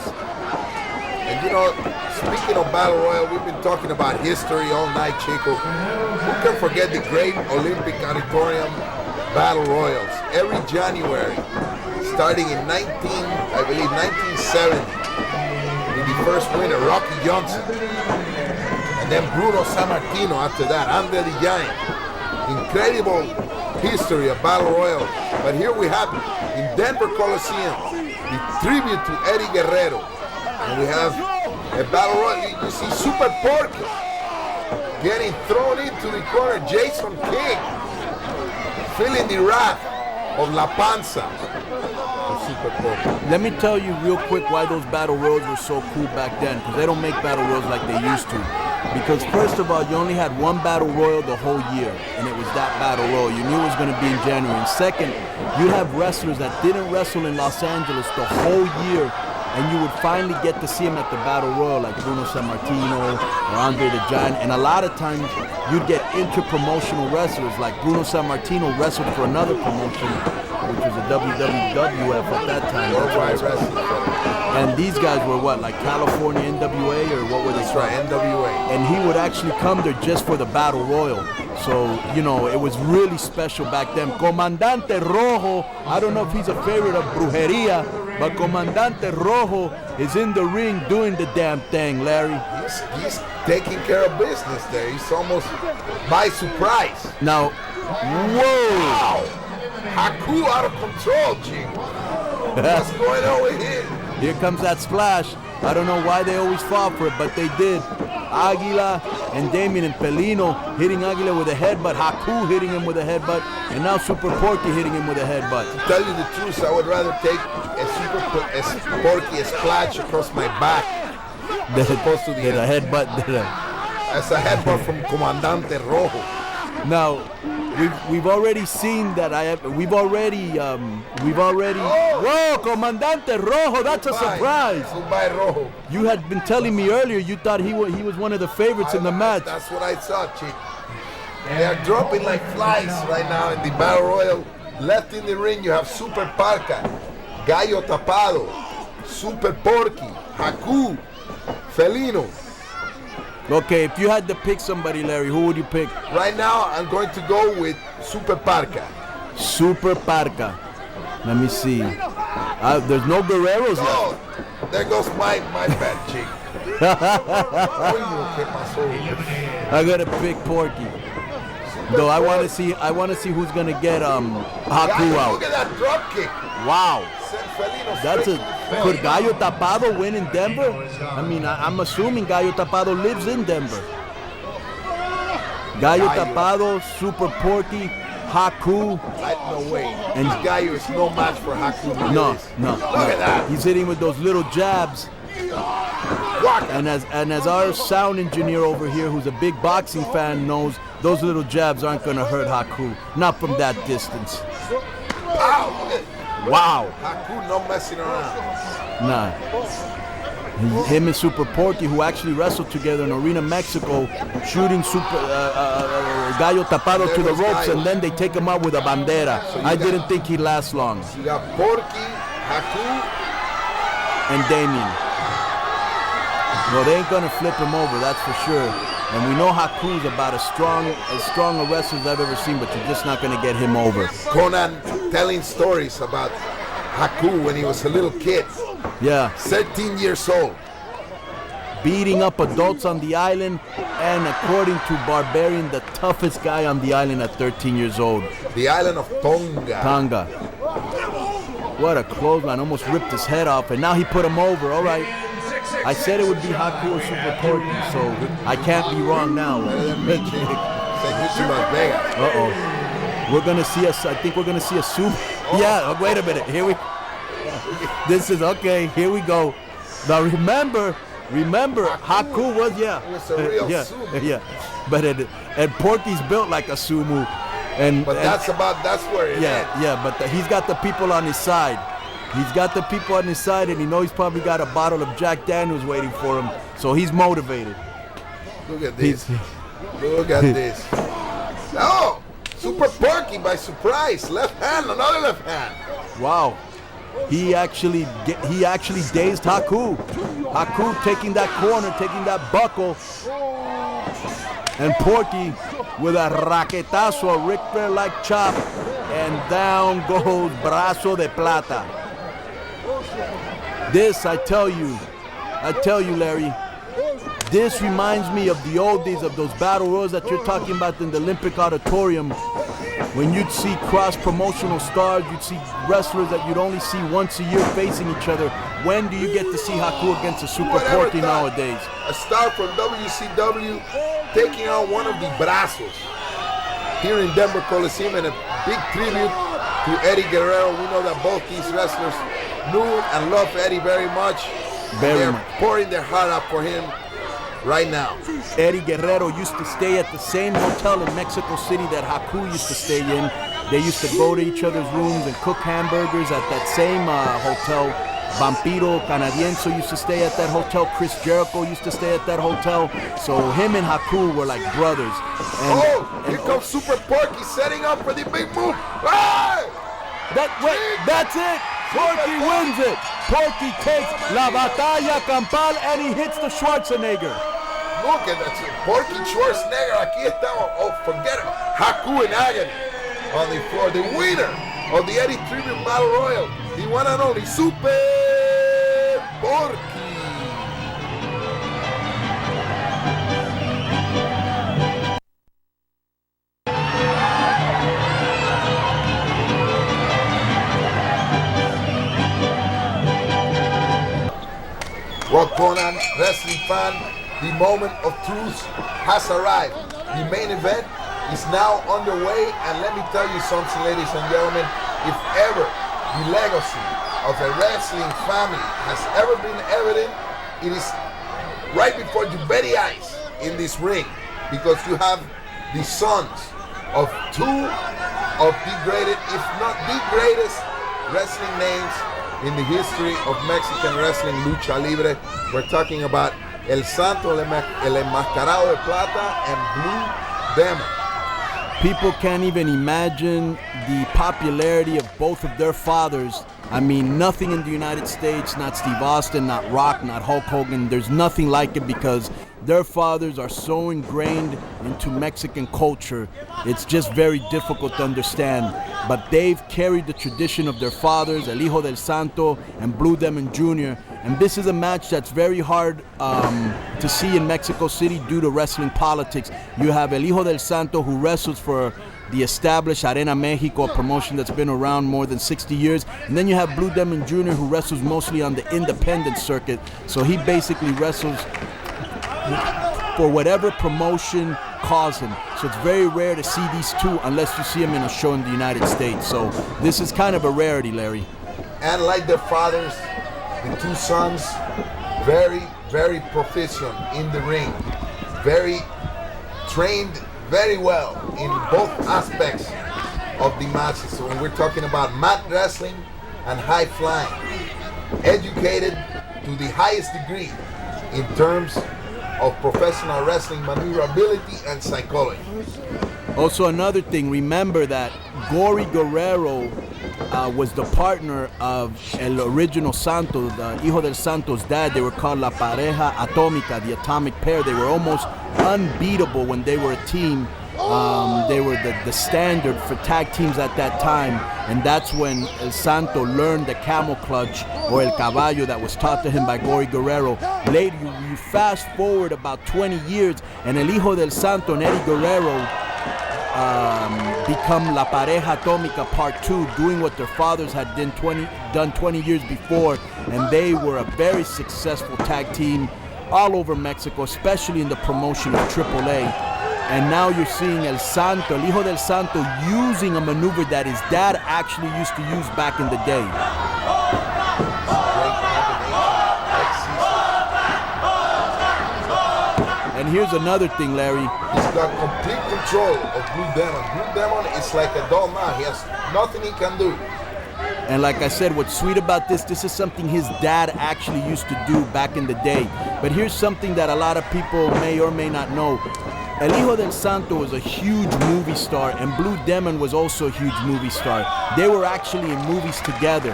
And you know, speaking of Battle Royal, we've been talking about history all night, Chico. Who can forget the great Olympic Auditorium Battle Royals? Every January, starting in 1970, with the first winner, Rocky Johnson. And then Bruno Sammartino after that, Andre the Giant. Incredible history of Battle Royal. But here we have in Denver Coliseum, the tribute to Eddie Guerrero. And we have a Battle Royal. You see Super Porky getting thrown into the corner. Jason King feeling the wrath of La Panza of Super Porky. Let me tell you real quick why those Battle Royals were so cool back then, because they don't make Battle Royals like they used to. Because first of all, you only had one Battle Royal the whole year, and it was that Battle Royal. You knew it was going to be in January. And second, you have wrestlers that didn't wrestle in Los Angeles the whole year, and you would finally get to see them at the Battle Royal, like Bruno Sammartino or Andre the Giant. And a lot of times, you'd get inter-promotional wrestlers, like Bruno Sammartino wrestled for another promotion, which was the WWF at that time. Worldwide Wrestling. And these guys were what, like California NWA, or what were they? That's right, NWA. And he would actually come there just for the Battle Royal. So, you know, it was really special back then. Comandante Rojo, I don't know if he's a favorite of Brujeria, but Comandante Rojo is in the ring doing the damn thing, Larry. He's taking care of business there. He's almost by surprise. Now, whoa! Wow! Haku out of control, Chico. What's going on with him? Here comes that splash. I don't know why they always fall for it, but they did. Aguila and Damien and Pelino hitting Aguila with a headbutt, Haku hitting him with a headbutt, and now Super Porky hitting him with a headbutt. To tell you the truth, I would rather take a Porky splash across my back as opposed to the headbutt. As a headbutt from Comandante Rojo. Now, we've already seen that. We've already. Whoa, Comandante Rojo! That's a surprise. Goodbye, Rojo. You had been telling me earlier you thought he was one of the favorites in the match. That's what I thought, Chief. They are dropping like flies right now in the Battle Royal. Left in the ring, you have Super Parca, Gallo Tapado, Super Porky, Haku, Felino. Okay, if you had to pick somebody, Larry, who would you pick? Right now, I'm going to go with Super Parca. Super Parca. Let me see. There's no Guerreros left. Oh, there goes my bet, Chick. I gotta pick Porky. Though I want to see who's gonna get Haku out. Look at that drop kick. Wow. Could Gallo Tapado win in Denver? I mean, I'm assuming Gallo Tapado lives in Denver. Gallo Tapado, Super Porky, Haku. No way. And Gallo is no match for Haku. No. Look at that. He's hitting with those little jabs. And as our sound engineer over here, who's a big boxing fan, knows, those little jabs aren't going to hurt Haku. Not from that distance. Wow. Haku no messing around. Nah. Him and Super Porky, who actually wrestled together in Arena Mexico, shooting Gallo Tapado to the ropes, and then they take him out with a bandera. So I didn't think he'd last long. You got Porky, Haku, and Damien. Well, they ain't gonna flip him over, that's for sure. And we know Haku's about as strong a wrestler as I've ever seen, but you're just not gonna get him over. Conan telling stories about Haku when he was a little kid. Yeah. 13 years old. Beating up adults on the island, and according to Barbarian, the toughest guy on the island at 13 years old. The island of Tonga. What a clothesline, almost ripped his head off, and now he put him over, all right. I said it would be Haku or Super Porky, so I can't be wrong now. Uh-oh. We're gonna see I think we're gonna see a Super. Yeah, wait a minute, here we This is okay. Here we go. Now remember, Haku was It was a real sumo. Yeah. But and Porky's built like a sumo, that's where it ends. Yeah. But he's got the people on his side. And he knows he's probably got a bottle of Jack Daniels waiting for him, so he's motivated. Look at this. Look at this. Oh, Super Porky by surprise. Left hand, another left hand. Wow. He actually dazed Haku. Haku taking that corner, taking that buckle. And Porky with a raquetazo, a Ric Flair-like chop. And down goes Brazo de Plata. This, I tell you, Larry, this reminds me of the old days of those battle royals that you're talking about in the Olympic Auditorium. When you'd see cross-promotional stars, you'd see wrestlers that you'd only see once a year facing each other. When do you get to see Haku against a Super Porky nowadays? A star from WCW taking on one of the Brazos here in Denver Coliseum, and a big tribute to Eddie Guerrero. We know that both these wrestlers knew and loved Eddie very much. They're pouring their heart out for him right now. Eddie Guerrero used to stay at the same hotel in Mexico City that Haku used to stay in. They used to go to each other's rooms and cook hamburgers at that same hotel. Vampiro Canadiense used to stay at that hotel. Chris Jericho used to stay at that hotel. So him and Haku were like brothers. Here comes Super Porky setting up for the big move. Hey! That's it. Porky wins it. Porky takes la batalla campal and he hits the Schwarzenegger. Look at that. Porky Schwarzenegger. Aquí estamos. Oh, forget it. Haku in agony on the floor. The winner of the Eddie Tribute Battle Royal. The one and only Super Porky. Well, Conan, wrestling fan, the moment of truth has arrived. The main event is now underway, and let me tell you something, ladies and gentlemen, if ever the legacy of a wrestling family has ever been evident, it is right before your very eyes in this ring, because you have the sons of two of the greatest, if not the greatest, wrestling names in the history of Mexican wrestling, lucha libre. We're talking about El Santo, El Enmascarado de Plata, and Blue Demon. People can't even imagine the popularity of both of their fathers. I mean, nothing in the United States, not Steve Austin, not Rock, not Hulk Hogan. There's nothing like it, because their fathers are so ingrained into Mexican culture, it's just very difficult to understand. But they've carried the tradition of their fathers, El Hijo del Santo and Blue Demon Jr., and this is a match that's very hard to see in Mexico City due to wrestling politics. You have El Hijo del Santo, who wrestles for the established Arena Mexico, a promotion that's been around more than 60 years. And then you have Blue Demon Jr., who wrestles mostly on the independent circuit. So he basically wrestles for whatever promotion calls him. So it's very rare to see these two unless you see them in a show in the United States. So this is kind of a rarity, Larry. And like their fathers, the two sons, very, very proficient in the ring. Very trained very well in both aspects of the matches. So when we're talking about mat wrestling and high flying, educated to the highest degree in terms of professional wrestling maneuverability and psychology. Also, another thing, remember that Gory Guerrero was the partner of El Original Santo, the Hijo del Santo's dad. They were called La Pareja Atómica, the atomic pair. They were almost unbeatable when they were a team. They were the standard for tag teams at that time, and that's when El Santo learned the camel clutch, or El Caballo, that was taught to him by Gory Guerrero. Later, you fast forward about 20 years, and El Hijo del Santo and Eddie Guerrero become La Pareja Atómica Part 2, doing what their fathers had done 20 years before, and they were a very successful tag team all over Mexico, especially in the promotion of AAA. And now you're seeing El Santo, El Hijo del Santo, using a maneuver that his dad actually used to use back in the day. And here's another thing, Larry. He's got complete control of Blue Demon. Blue Demon is like a doll now. He has nothing he can do. And like I said, what's sweet about this is something his dad actually used to do back in the day. But here's something that a lot of people may or may not know. El Hijo del Santo was a huge movie star, and Blue Demon was also a huge movie star. They were actually in movies together,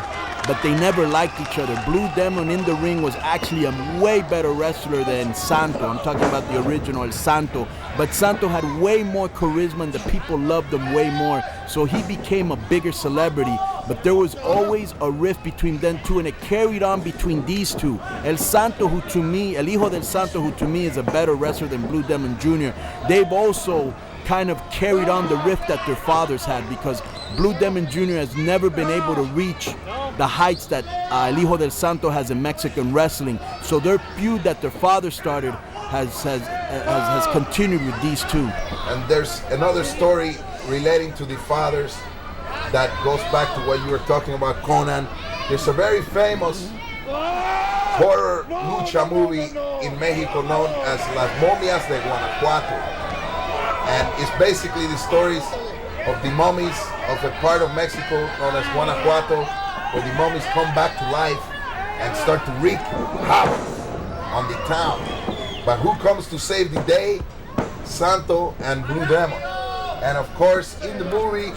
but they never liked each other. Blue Demon in the ring was actually a way better wrestler than Santo. I'm talking about the original El Santo. But Santo had way more charisma, and the people loved him way more. So he became a bigger celebrity. But there was always a rift between them two, and it carried on between these two. El Santo, who to me, El Hijo del Santo, who to me is a better wrestler than Blue Demon Jr., they've also kind of carried on the rift that their fathers had, because Blue Demon Jr. has never been able to reach the heights that El Hijo del Santo has in Mexican wrestling. So their feud that their father started has continued with these two. And there's another story relating to the fathers that goes back to what you were talking about, Conan. There's a very famous horror lucha movie in Mexico known as Las Momias de Guanajuato. And it's basically the stories of the mummies of a part of Mexico known as Guanajuato, where the mummies come back to life and start to wreak havoc on the town. But who comes to save the day? Santo and Blue Demon. And of course, in the movie,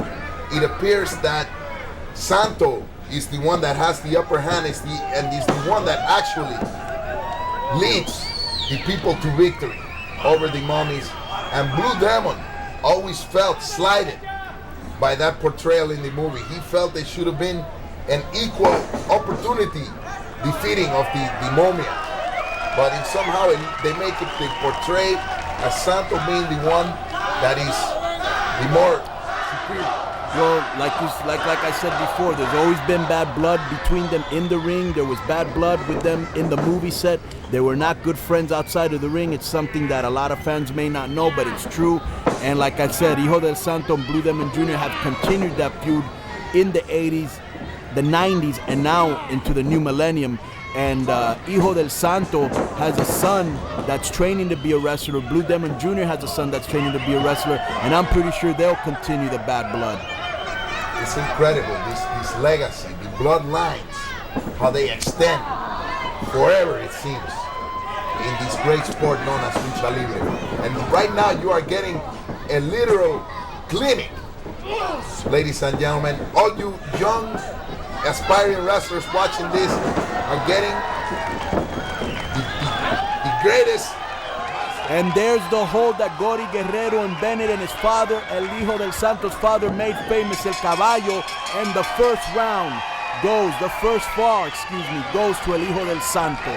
it appears that Santo is the one that has the upper hand, and is the one that actually leads the people to victory over the mummies. And Blue Demon always felt slighted by that portrayal in the movie. He felt there should have been an equal opportunity defeating of the momia. But somehow they make it, they portray as Santo being the one that is the more superior. Well, like I said before, there's always been bad blood between them in the ring. There was bad blood with them in the movie set. They were not good friends outside of the ring. It's something that a lot of fans may not know, but it's true. And like I said, Hijo del Santo and Blue Demon Jr. have continued that feud in the 80s, the 90s, and now into the new millennium. And Hijo del Santo has a son that's training to be a wrestler. Blue Demon Jr. has a son that's training to be a wrestler. And I'm pretty sure they'll continue the bad blood. It's incredible, this legacy, the bloodlines, how they extend forever, it seems, in this great sport known as lucha libre. And right now you are getting a literal clinic, ladies and gentlemen. All you young, aspiring wrestlers watching this are getting the greatest And there's the hold that Gory Guerrero invented, and his father, El Hijo del Santo's father, made famous, El Caballo. And the first round goes, the first fall, goes to El Hijo del Santo.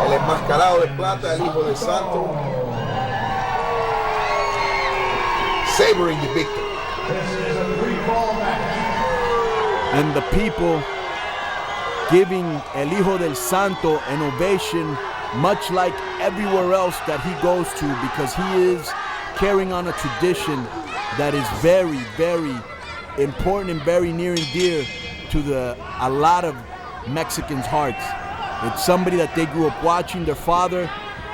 El enmascarado de plata, El Hijo del Santo, savoring the victory. And the people giving El Hijo del Santo an ovation, much like everywhere else that he goes to, because he is carrying on a tradition that is very, very important and very near and dear to a lot of Mexicans' hearts. It's somebody that they grew up watching. Their father,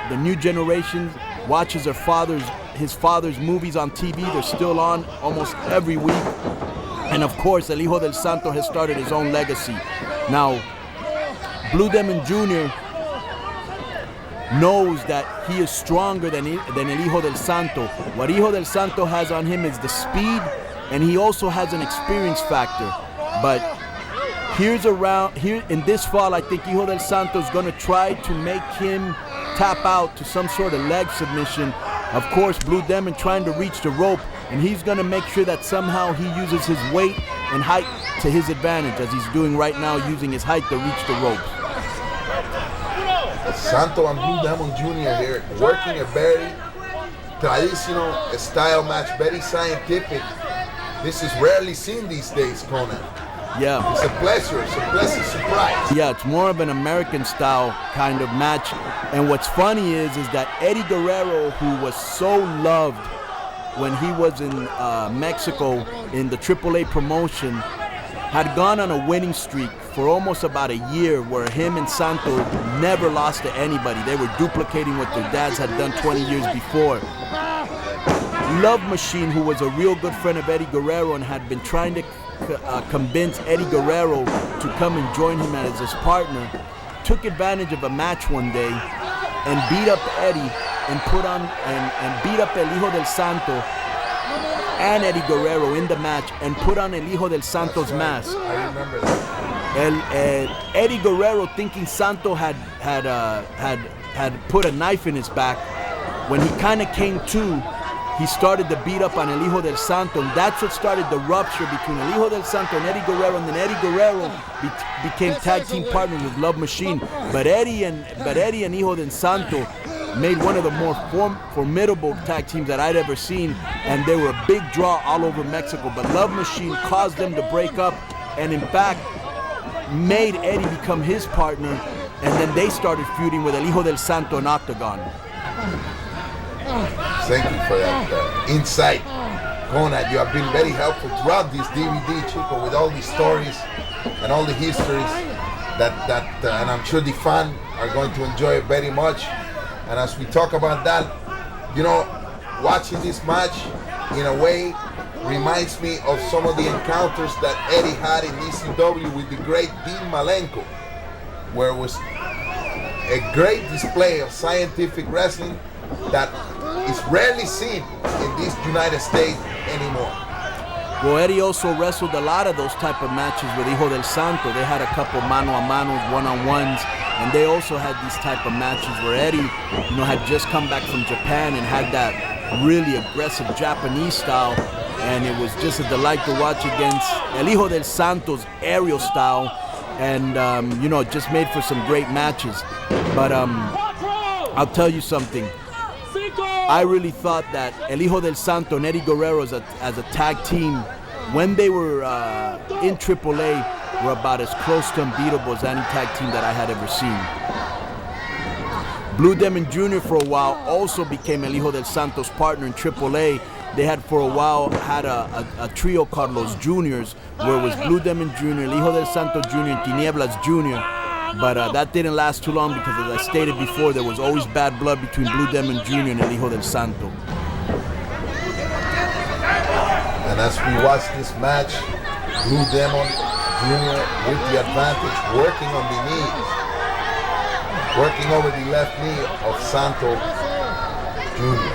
the new generation, watches his father's movies on TV. They're still on almost every week. And of course, El Hijo del Santo has started his own legacy. Now, Blue Demon Jr. knows that he is stronger than El Hijo del Santo. What Hijo del Santo has on him is the speed, and he also has an experience factor. But here in this fall, I think Hijo del Santo is going to try to make him tap out to some sort of leg submission. Of course, Blue Demon trying to reach the rope, and he's going to make sure that somehow he uses his weight and height to his advantage, as he's doing right now, using his height to reach the ropes. Santo and Blue Demon Jr. here, working a very traditional style match, very scientific. This is rarely seen these days, Conan. Yeah. It's a pleasure, it's a pleasant surprise. Yeah, it's more of an American style kind of match. And what's funny is that Eddie Guerrero, who was so loved when he was in Mexico in the AAA promotion, had gone on a winning streak for almost about a year, where him and Santo never lost to anybody. They were duplicating what their dads had done 20 years before. Love Machine, who was a real good friend of Eddie Guerrero and had been trying to convince Eddie Guerrero to come and join him as his partner, took advantage of a match one day and beat up Eddie and beat up El Hijo del Santo and Eddie Guerrero in the match, and put on El Hijo del Santo's mask. I remember that. Eddie Guerrero, thinking Santo had put a knife in his back, when he kind of came to, he started to beat up on El Hijo del Santo, and that's what started the rupture between El Hijo del Santo and Eddie Guerrero. And then Eddie Guerrero became tag team partners with Love Machine. But Eddie and Hijo del Santo made one of the more formidable tag teams that I'd ever seen, and they were a big draw all over Mexico. But Love Machine caused them to break up, and in fact made Eddie become his partner, and then they started feuding with El Hijo del Santo in Octagon. Thank you for that insight, Conan. You have been very helpful throughout this DVD, Chico, with all these stories and all the histories and I'm sure the fans are going to enjoy it very much. And as we talk about that, watching this match in a way reminds me of some of the encounters that Eddie had in ECW with the great Dean Malenko, where it was a great display of scientific wrestling that is rarely seen in this United States anymore. Well, Eddie also wrestled a lot of those type of matches with Hijo del Santo. They had a couple mano-a-manos, one-on-ones, and they also had these type of matches where Eddie, had just come back from Japan and had that really aggressive Japanese style, and it was just a delight to watch against El Hijo del Santo's aerial style, and just made for some great matches. But I'll tell you something. I really thought that El Hijo del Santo and Eddie Guerrero as a tag team, when they were in AAA, were about as close to unbeatable as any tag team that I had ever seen. Blue Demon Jr. for a while also became El Hijo del Santo's partner in AAA. They had for a while had a trio called Los Juniors, where it was Blue Demon Jr., El Hijo del Santo Jr., and Tinieblas Jr., but that didn't last too long because, as I stated before, there was always bad blood between Blue Demon Jr. and El Hijo del Santo. And as we watch this match, Blue Demon Jr. with the advantage, working on the knees, working over the left knee of Santo Jr.,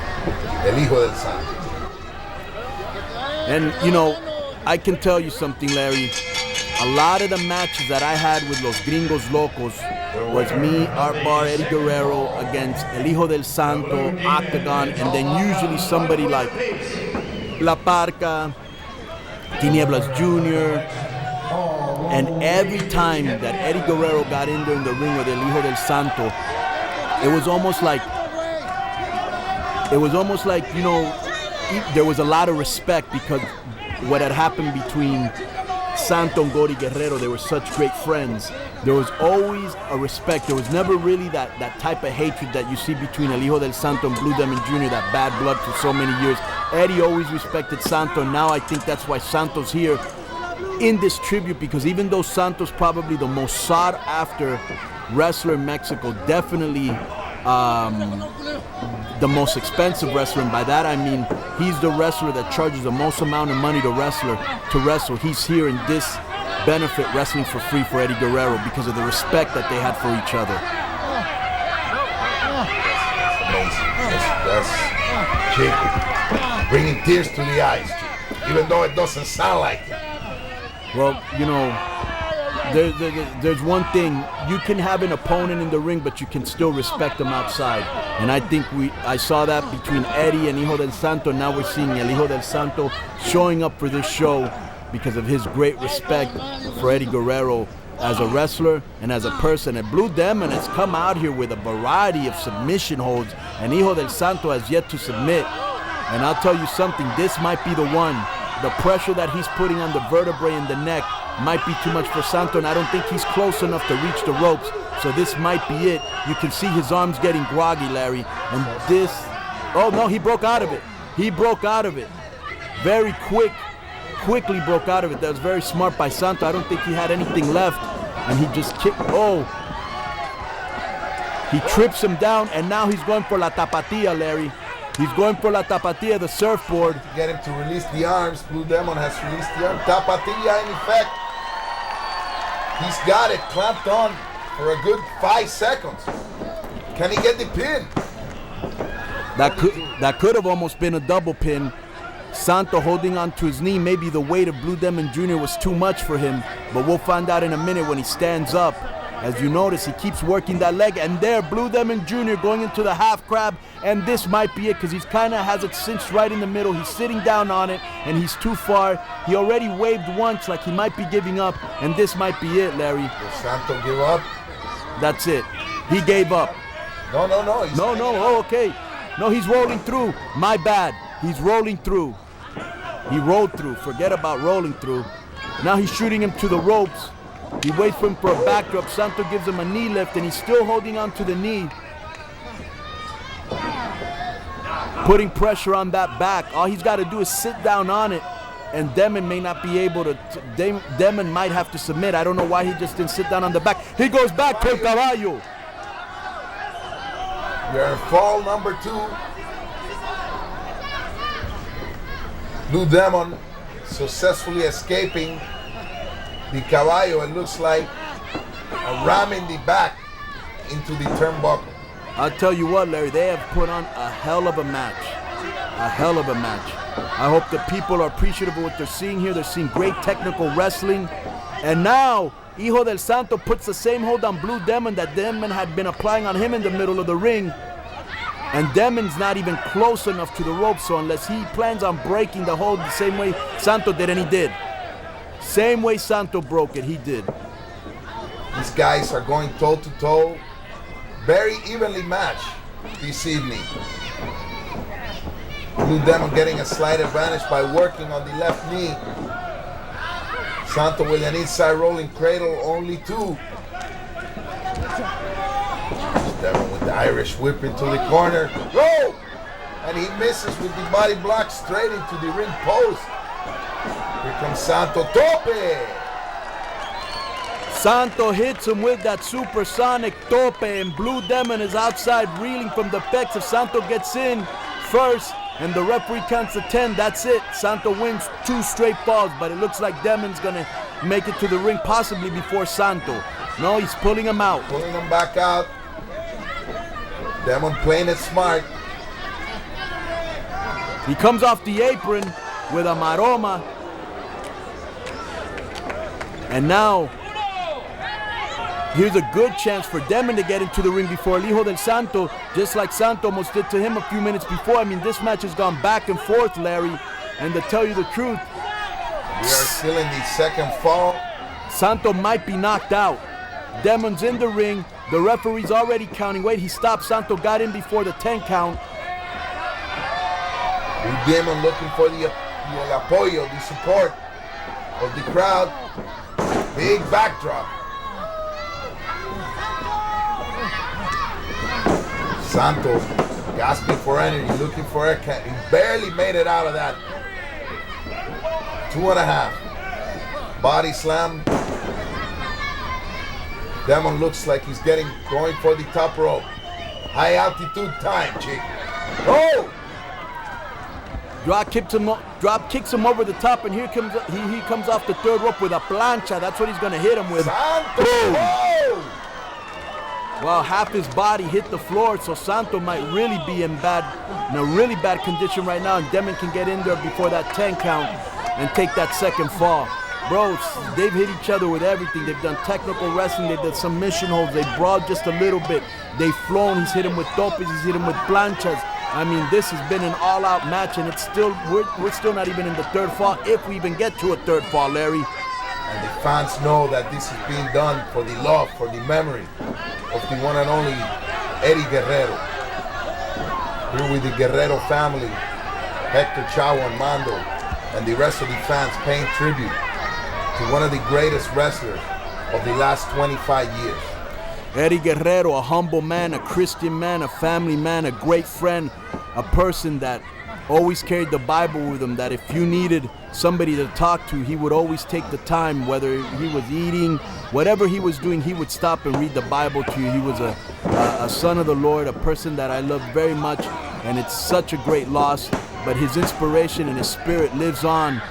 El Hijo del Santo. And, I can tell you something, Larry. A lot of the matches that I had with Los Gringos Locos was me, Art Bar, Eddie Guerrero against El Hijo del Santo, Octagon, and then usually somebody like La Parca, Tinieblas Jr., and every time that Eddie Guerrero got in there in the ring with El Hijo del Santo, it was almost like, you know, there was a lot of respect because what had happened between Santo and Gori Guerrero, they were such great friends. There was always a respect. There was never really that type of hatred that you see between El Hijo del Santo and Blue Demon Jr., that bad blood for so many years. Eddie always respected Santo, and now I think that's why Santo's here in this tribute, because even though Santo's probably the most sought after wrestler in Mexico, definitely the most expensive wrestler, and by that I mean he's the wrestler that charges the most amount of money to wrestle. He's here in this benefit wrestling for free for Eddie Guerrero because of the respect that they had for each other. That's Chico, bringing tears to the eyes, Chico, even though it doesn't sound like it. Well, you know, there's one thing. You can have an opponent in the ring, but you can still respect them outside. And I think I saw that between Eddie and Hijo del Santo. Now we're seeing El Hijo del Santo showing up for this show because of his great respect for Eddie Guerrero as a wrestler and as a person. And Blue Demon has come out here with a variety of submission holds, and Hijo del Santo has yet to submit. And I'll tell you something, this might be the one. The pressure that he's putting on the vertebrae in the neck might be too much for Santo, and I don't think he's close enough to reach the ropes. So this might be it. You can see his arms getting groggy, Larry. And this, oh no, he broke out of it. He broke out of it. Very quickly broke out of it. That was very smart by Santo. I don't think he had anything left. And he just kicked, oh. He trips him down, and now he's going for La Tapatilla, Larry. He's going for La Tapatilla, the surfboard. Get him to release the arms. Blue Demon has released the arm. Tapatilla in effect. He's got it clamped on for a good 5 seconds. Can he get the pin? That could have almost been a double pin. Santo holding on to his knee. Maybe the weight of Blue Demon Jr. was too much for him, but we'll find out in a minute when he stands up. As you notice, he keeps working that leg, and there, Blue Demon Jr. going into the half crab, and this might be it because he's kind of has it cinched right in the middle. He's sitting down on it, and he's too far. He already waved once like he might be giving up, and this might be it, Larry. Does Santo give up? That's it. He gave up. No. Oh, okay. No, he's rolling through. My bad. He's rolling through. He rolled through. Forget about rolling through. Now he's shooting him to the ropes. He waits for him for a backdrop. Santo gives him a knee lift, and he's still holding on to the knee. Putting pressure on that back. All he's got to do is sit down on it, and Demon may not be able to. Demon might have to submit. I don't know why he just didn't sit down on the back. He goes back to El Caballo. We're in fall number 2. Blue Demon successfully escaping the Caballo, it looks like, ramming the back into the turnbuckle. I'll tell you what, Larry, they have put on a hell of a match. A hell of a match. I hope the people are appreciative of what they're seeing here. They're seeing great technical wrestling. And now, Hijo del Santo puts the same hold on Blue Demon that Demon had been applying on him in the middle of the ring. And Demon's not even close enough to the rope, so unless he plans on breaking the hold the same way Santo did, and he did. Same way Santo broke it, he did. These guys are going toe-to-toe. Very evenly matched this evening. Blue Demon getting a slight advantage by working on the left knee. Santo with an inside rolling cradle, only 2. Demon with the Irish whip into the corner. Roll! And he misses with the body block straight into the ring post. Here comes Santo. Tope! Santo hits him with that supersonic tope, and Blue Demon is outside reeling from the pecs. If Santo gets in first and the referee counts to 10, that's it. Santo wins 2 straight falls, but it looks like Demon's gonna make it to the ring possibly before Santo. No, he's pulling him out. Pulling him back out. Demon playing it smart. He comes off the apron with a maroma. And now Here's a good chance for Demon to get into the ring before El Hijo del Santo, just like Santo almost did to him a few minutes before. I mean, this match has gone back and forth, Larry. And to tell you the truth, we are still in the second fall. Santo might be knocked out. Demon's in the ring. The referee's already counting. Wait, he stopped. Santo got in before the 10 count. Demon looking for the apoyo, the support of the crowd. Big backdrop. Santo gasping for energy, looking for air. He barely made it out of that. 2.5. Body slam. Demon looks like he's going for the top rope. High altitude time, chick. Oh! Drop kicks him over the top, and here comes he comes off the third rope with a plancha. That's what he's gonna hit him with. Santo! Boom. Oh! Well, half his body hit the floor, so Santo might really be in a really bad condition right now, and Demon can get in there before that 10 count and take that second fall. Bro, they've hit each other with everything. They've done technical wrestling, they've done submission holds, they brawled just a little bit. They've flown, he's hit him with topes, he's hit him with planchas. I mean, this has been an all-out match, and it's still we're still not even in the third fall, if we even get to a third fall, Larry. And the fans know that this is being done for the love, for the memory of the one and only Eddie Guerrero. Here with the Guerrero family, Hector, Chavo, and Mando, and the rest of the fans paying tribute to one of the greatest wrestlers of the last 25 years. Eddie Guerrero, a humble man, a Christian man, a family man, a great friend, a person that always carried the Bible with him, that if you needed somebody to talk to, he would always take the time, whether he was eating, whatever he was doing, he would stop and read the Bible to you. He was a son of the Lord, a person that I love very much, and it's such a great loss, but his inspiration and his spirit lives on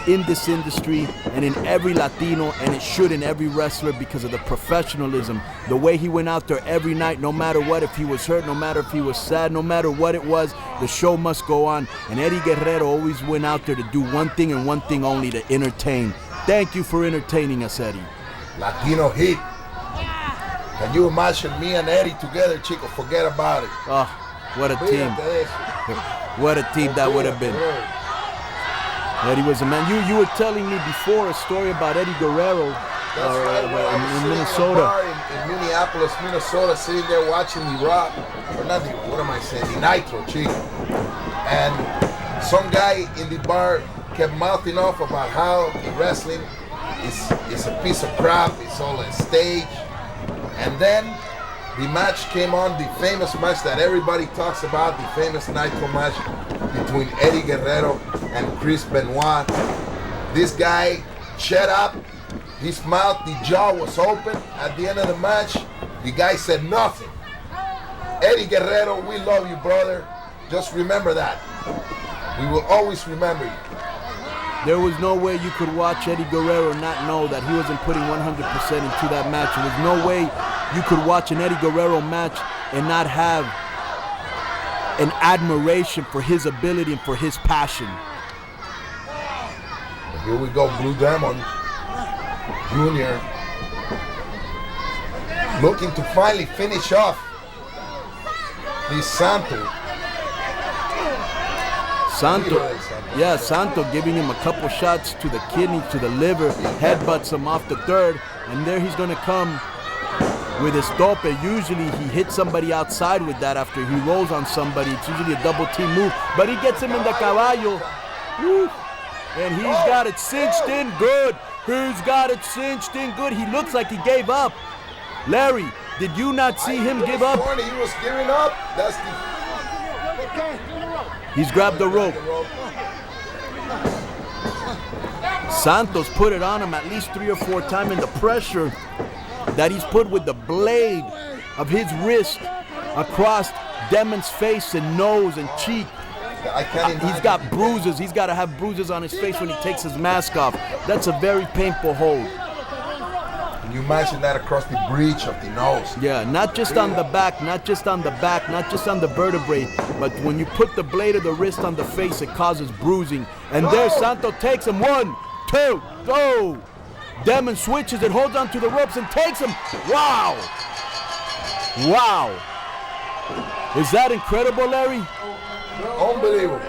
in this industry and in every Latino, and it should in every wrestler, because of the professionalism, the way he went out there every night, no matter what, if he was hurt, no matter if he was sad, no matter what it was, the show must go on. And Eddie Guerrero always went out there to do one thing and one thing only, to entertain. Thank you for entertaining us, Eddie. Latino heat. Can you imagine me and Eddie together, Chico? Forget about it. Oh, what a team. What a team that would have been. Eddie was a man. You were telling me before a story about Eddie Guerrero in Minnesota. In Minneapolis, Minnesota, sitting there watching the Raw, or not the, what am I saying, the Nitro, Chico. And some guy in the bar kept mouthing off about how the wrestling is a piece of crap, it's all a stage. And then the match came on, the famous match that everybody talks about, the famous Nitro match between Eddie Guerrero and Chris Benoit. This guy shut up, his mouth, the jaw was open. At the end of the match, the guy said nothing. Eddie Guerrero, we love you, brother. Just remember that. We will always remember you. There was no way you could watch Eddie Guerrero and not know that he wasn't putting 100% into that match. There was no way you could watch an Eddie Guerrero match and not have an admiration for his ability and for his passion. Here we go, Blue Demon Jr. looking to finally finish off this Santo. Santo giving him a couple shots to the kidney, to the liver, headbutts him off the third, and there he's gonna come with his tope. Usually he hits somebody outside with that after he rolls on somebody. It's usually a double team move, but he gets him in the caballo. Woo. And he's got it cinched in good. He's got it cinched in good. He looks like he gave up. Larry, did you not see him give up? He was giving up. That's the... He's grabbed the rope. Santos put it on him at least 3 or 4 times, and the pressure that he's put with the blade of his wrist across Demon's face and nose and cheek. He's got bruises. He's got to have bruises on his face when he takes his mask off. That's a very painful hold. Can you imagine that across the breech of the nose? Yeah, not just on the back, not just on the back, not just on the vertebrae, but when you put the blade of the wrist on the face, it causes bruising. And there Santo takes him. 1, 2, go! Demon switches it, holds onto the ropes, and takes him. Wow! Wow! Is that incredible, Larry? Unbelievable.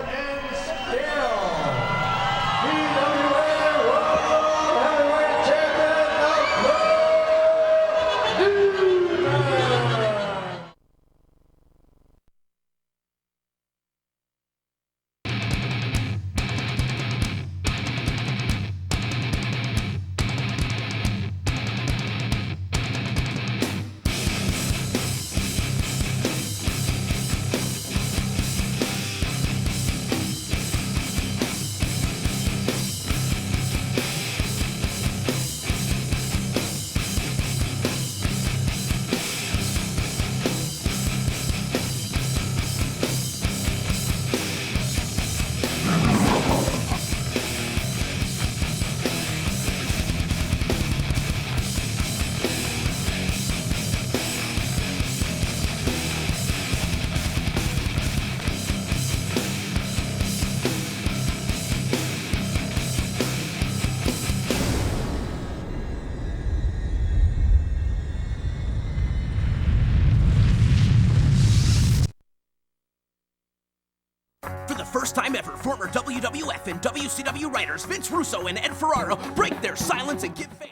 For the first time ever, former WWF and WCW writers Vince Russo and Ed Ferraro break their silence and give face.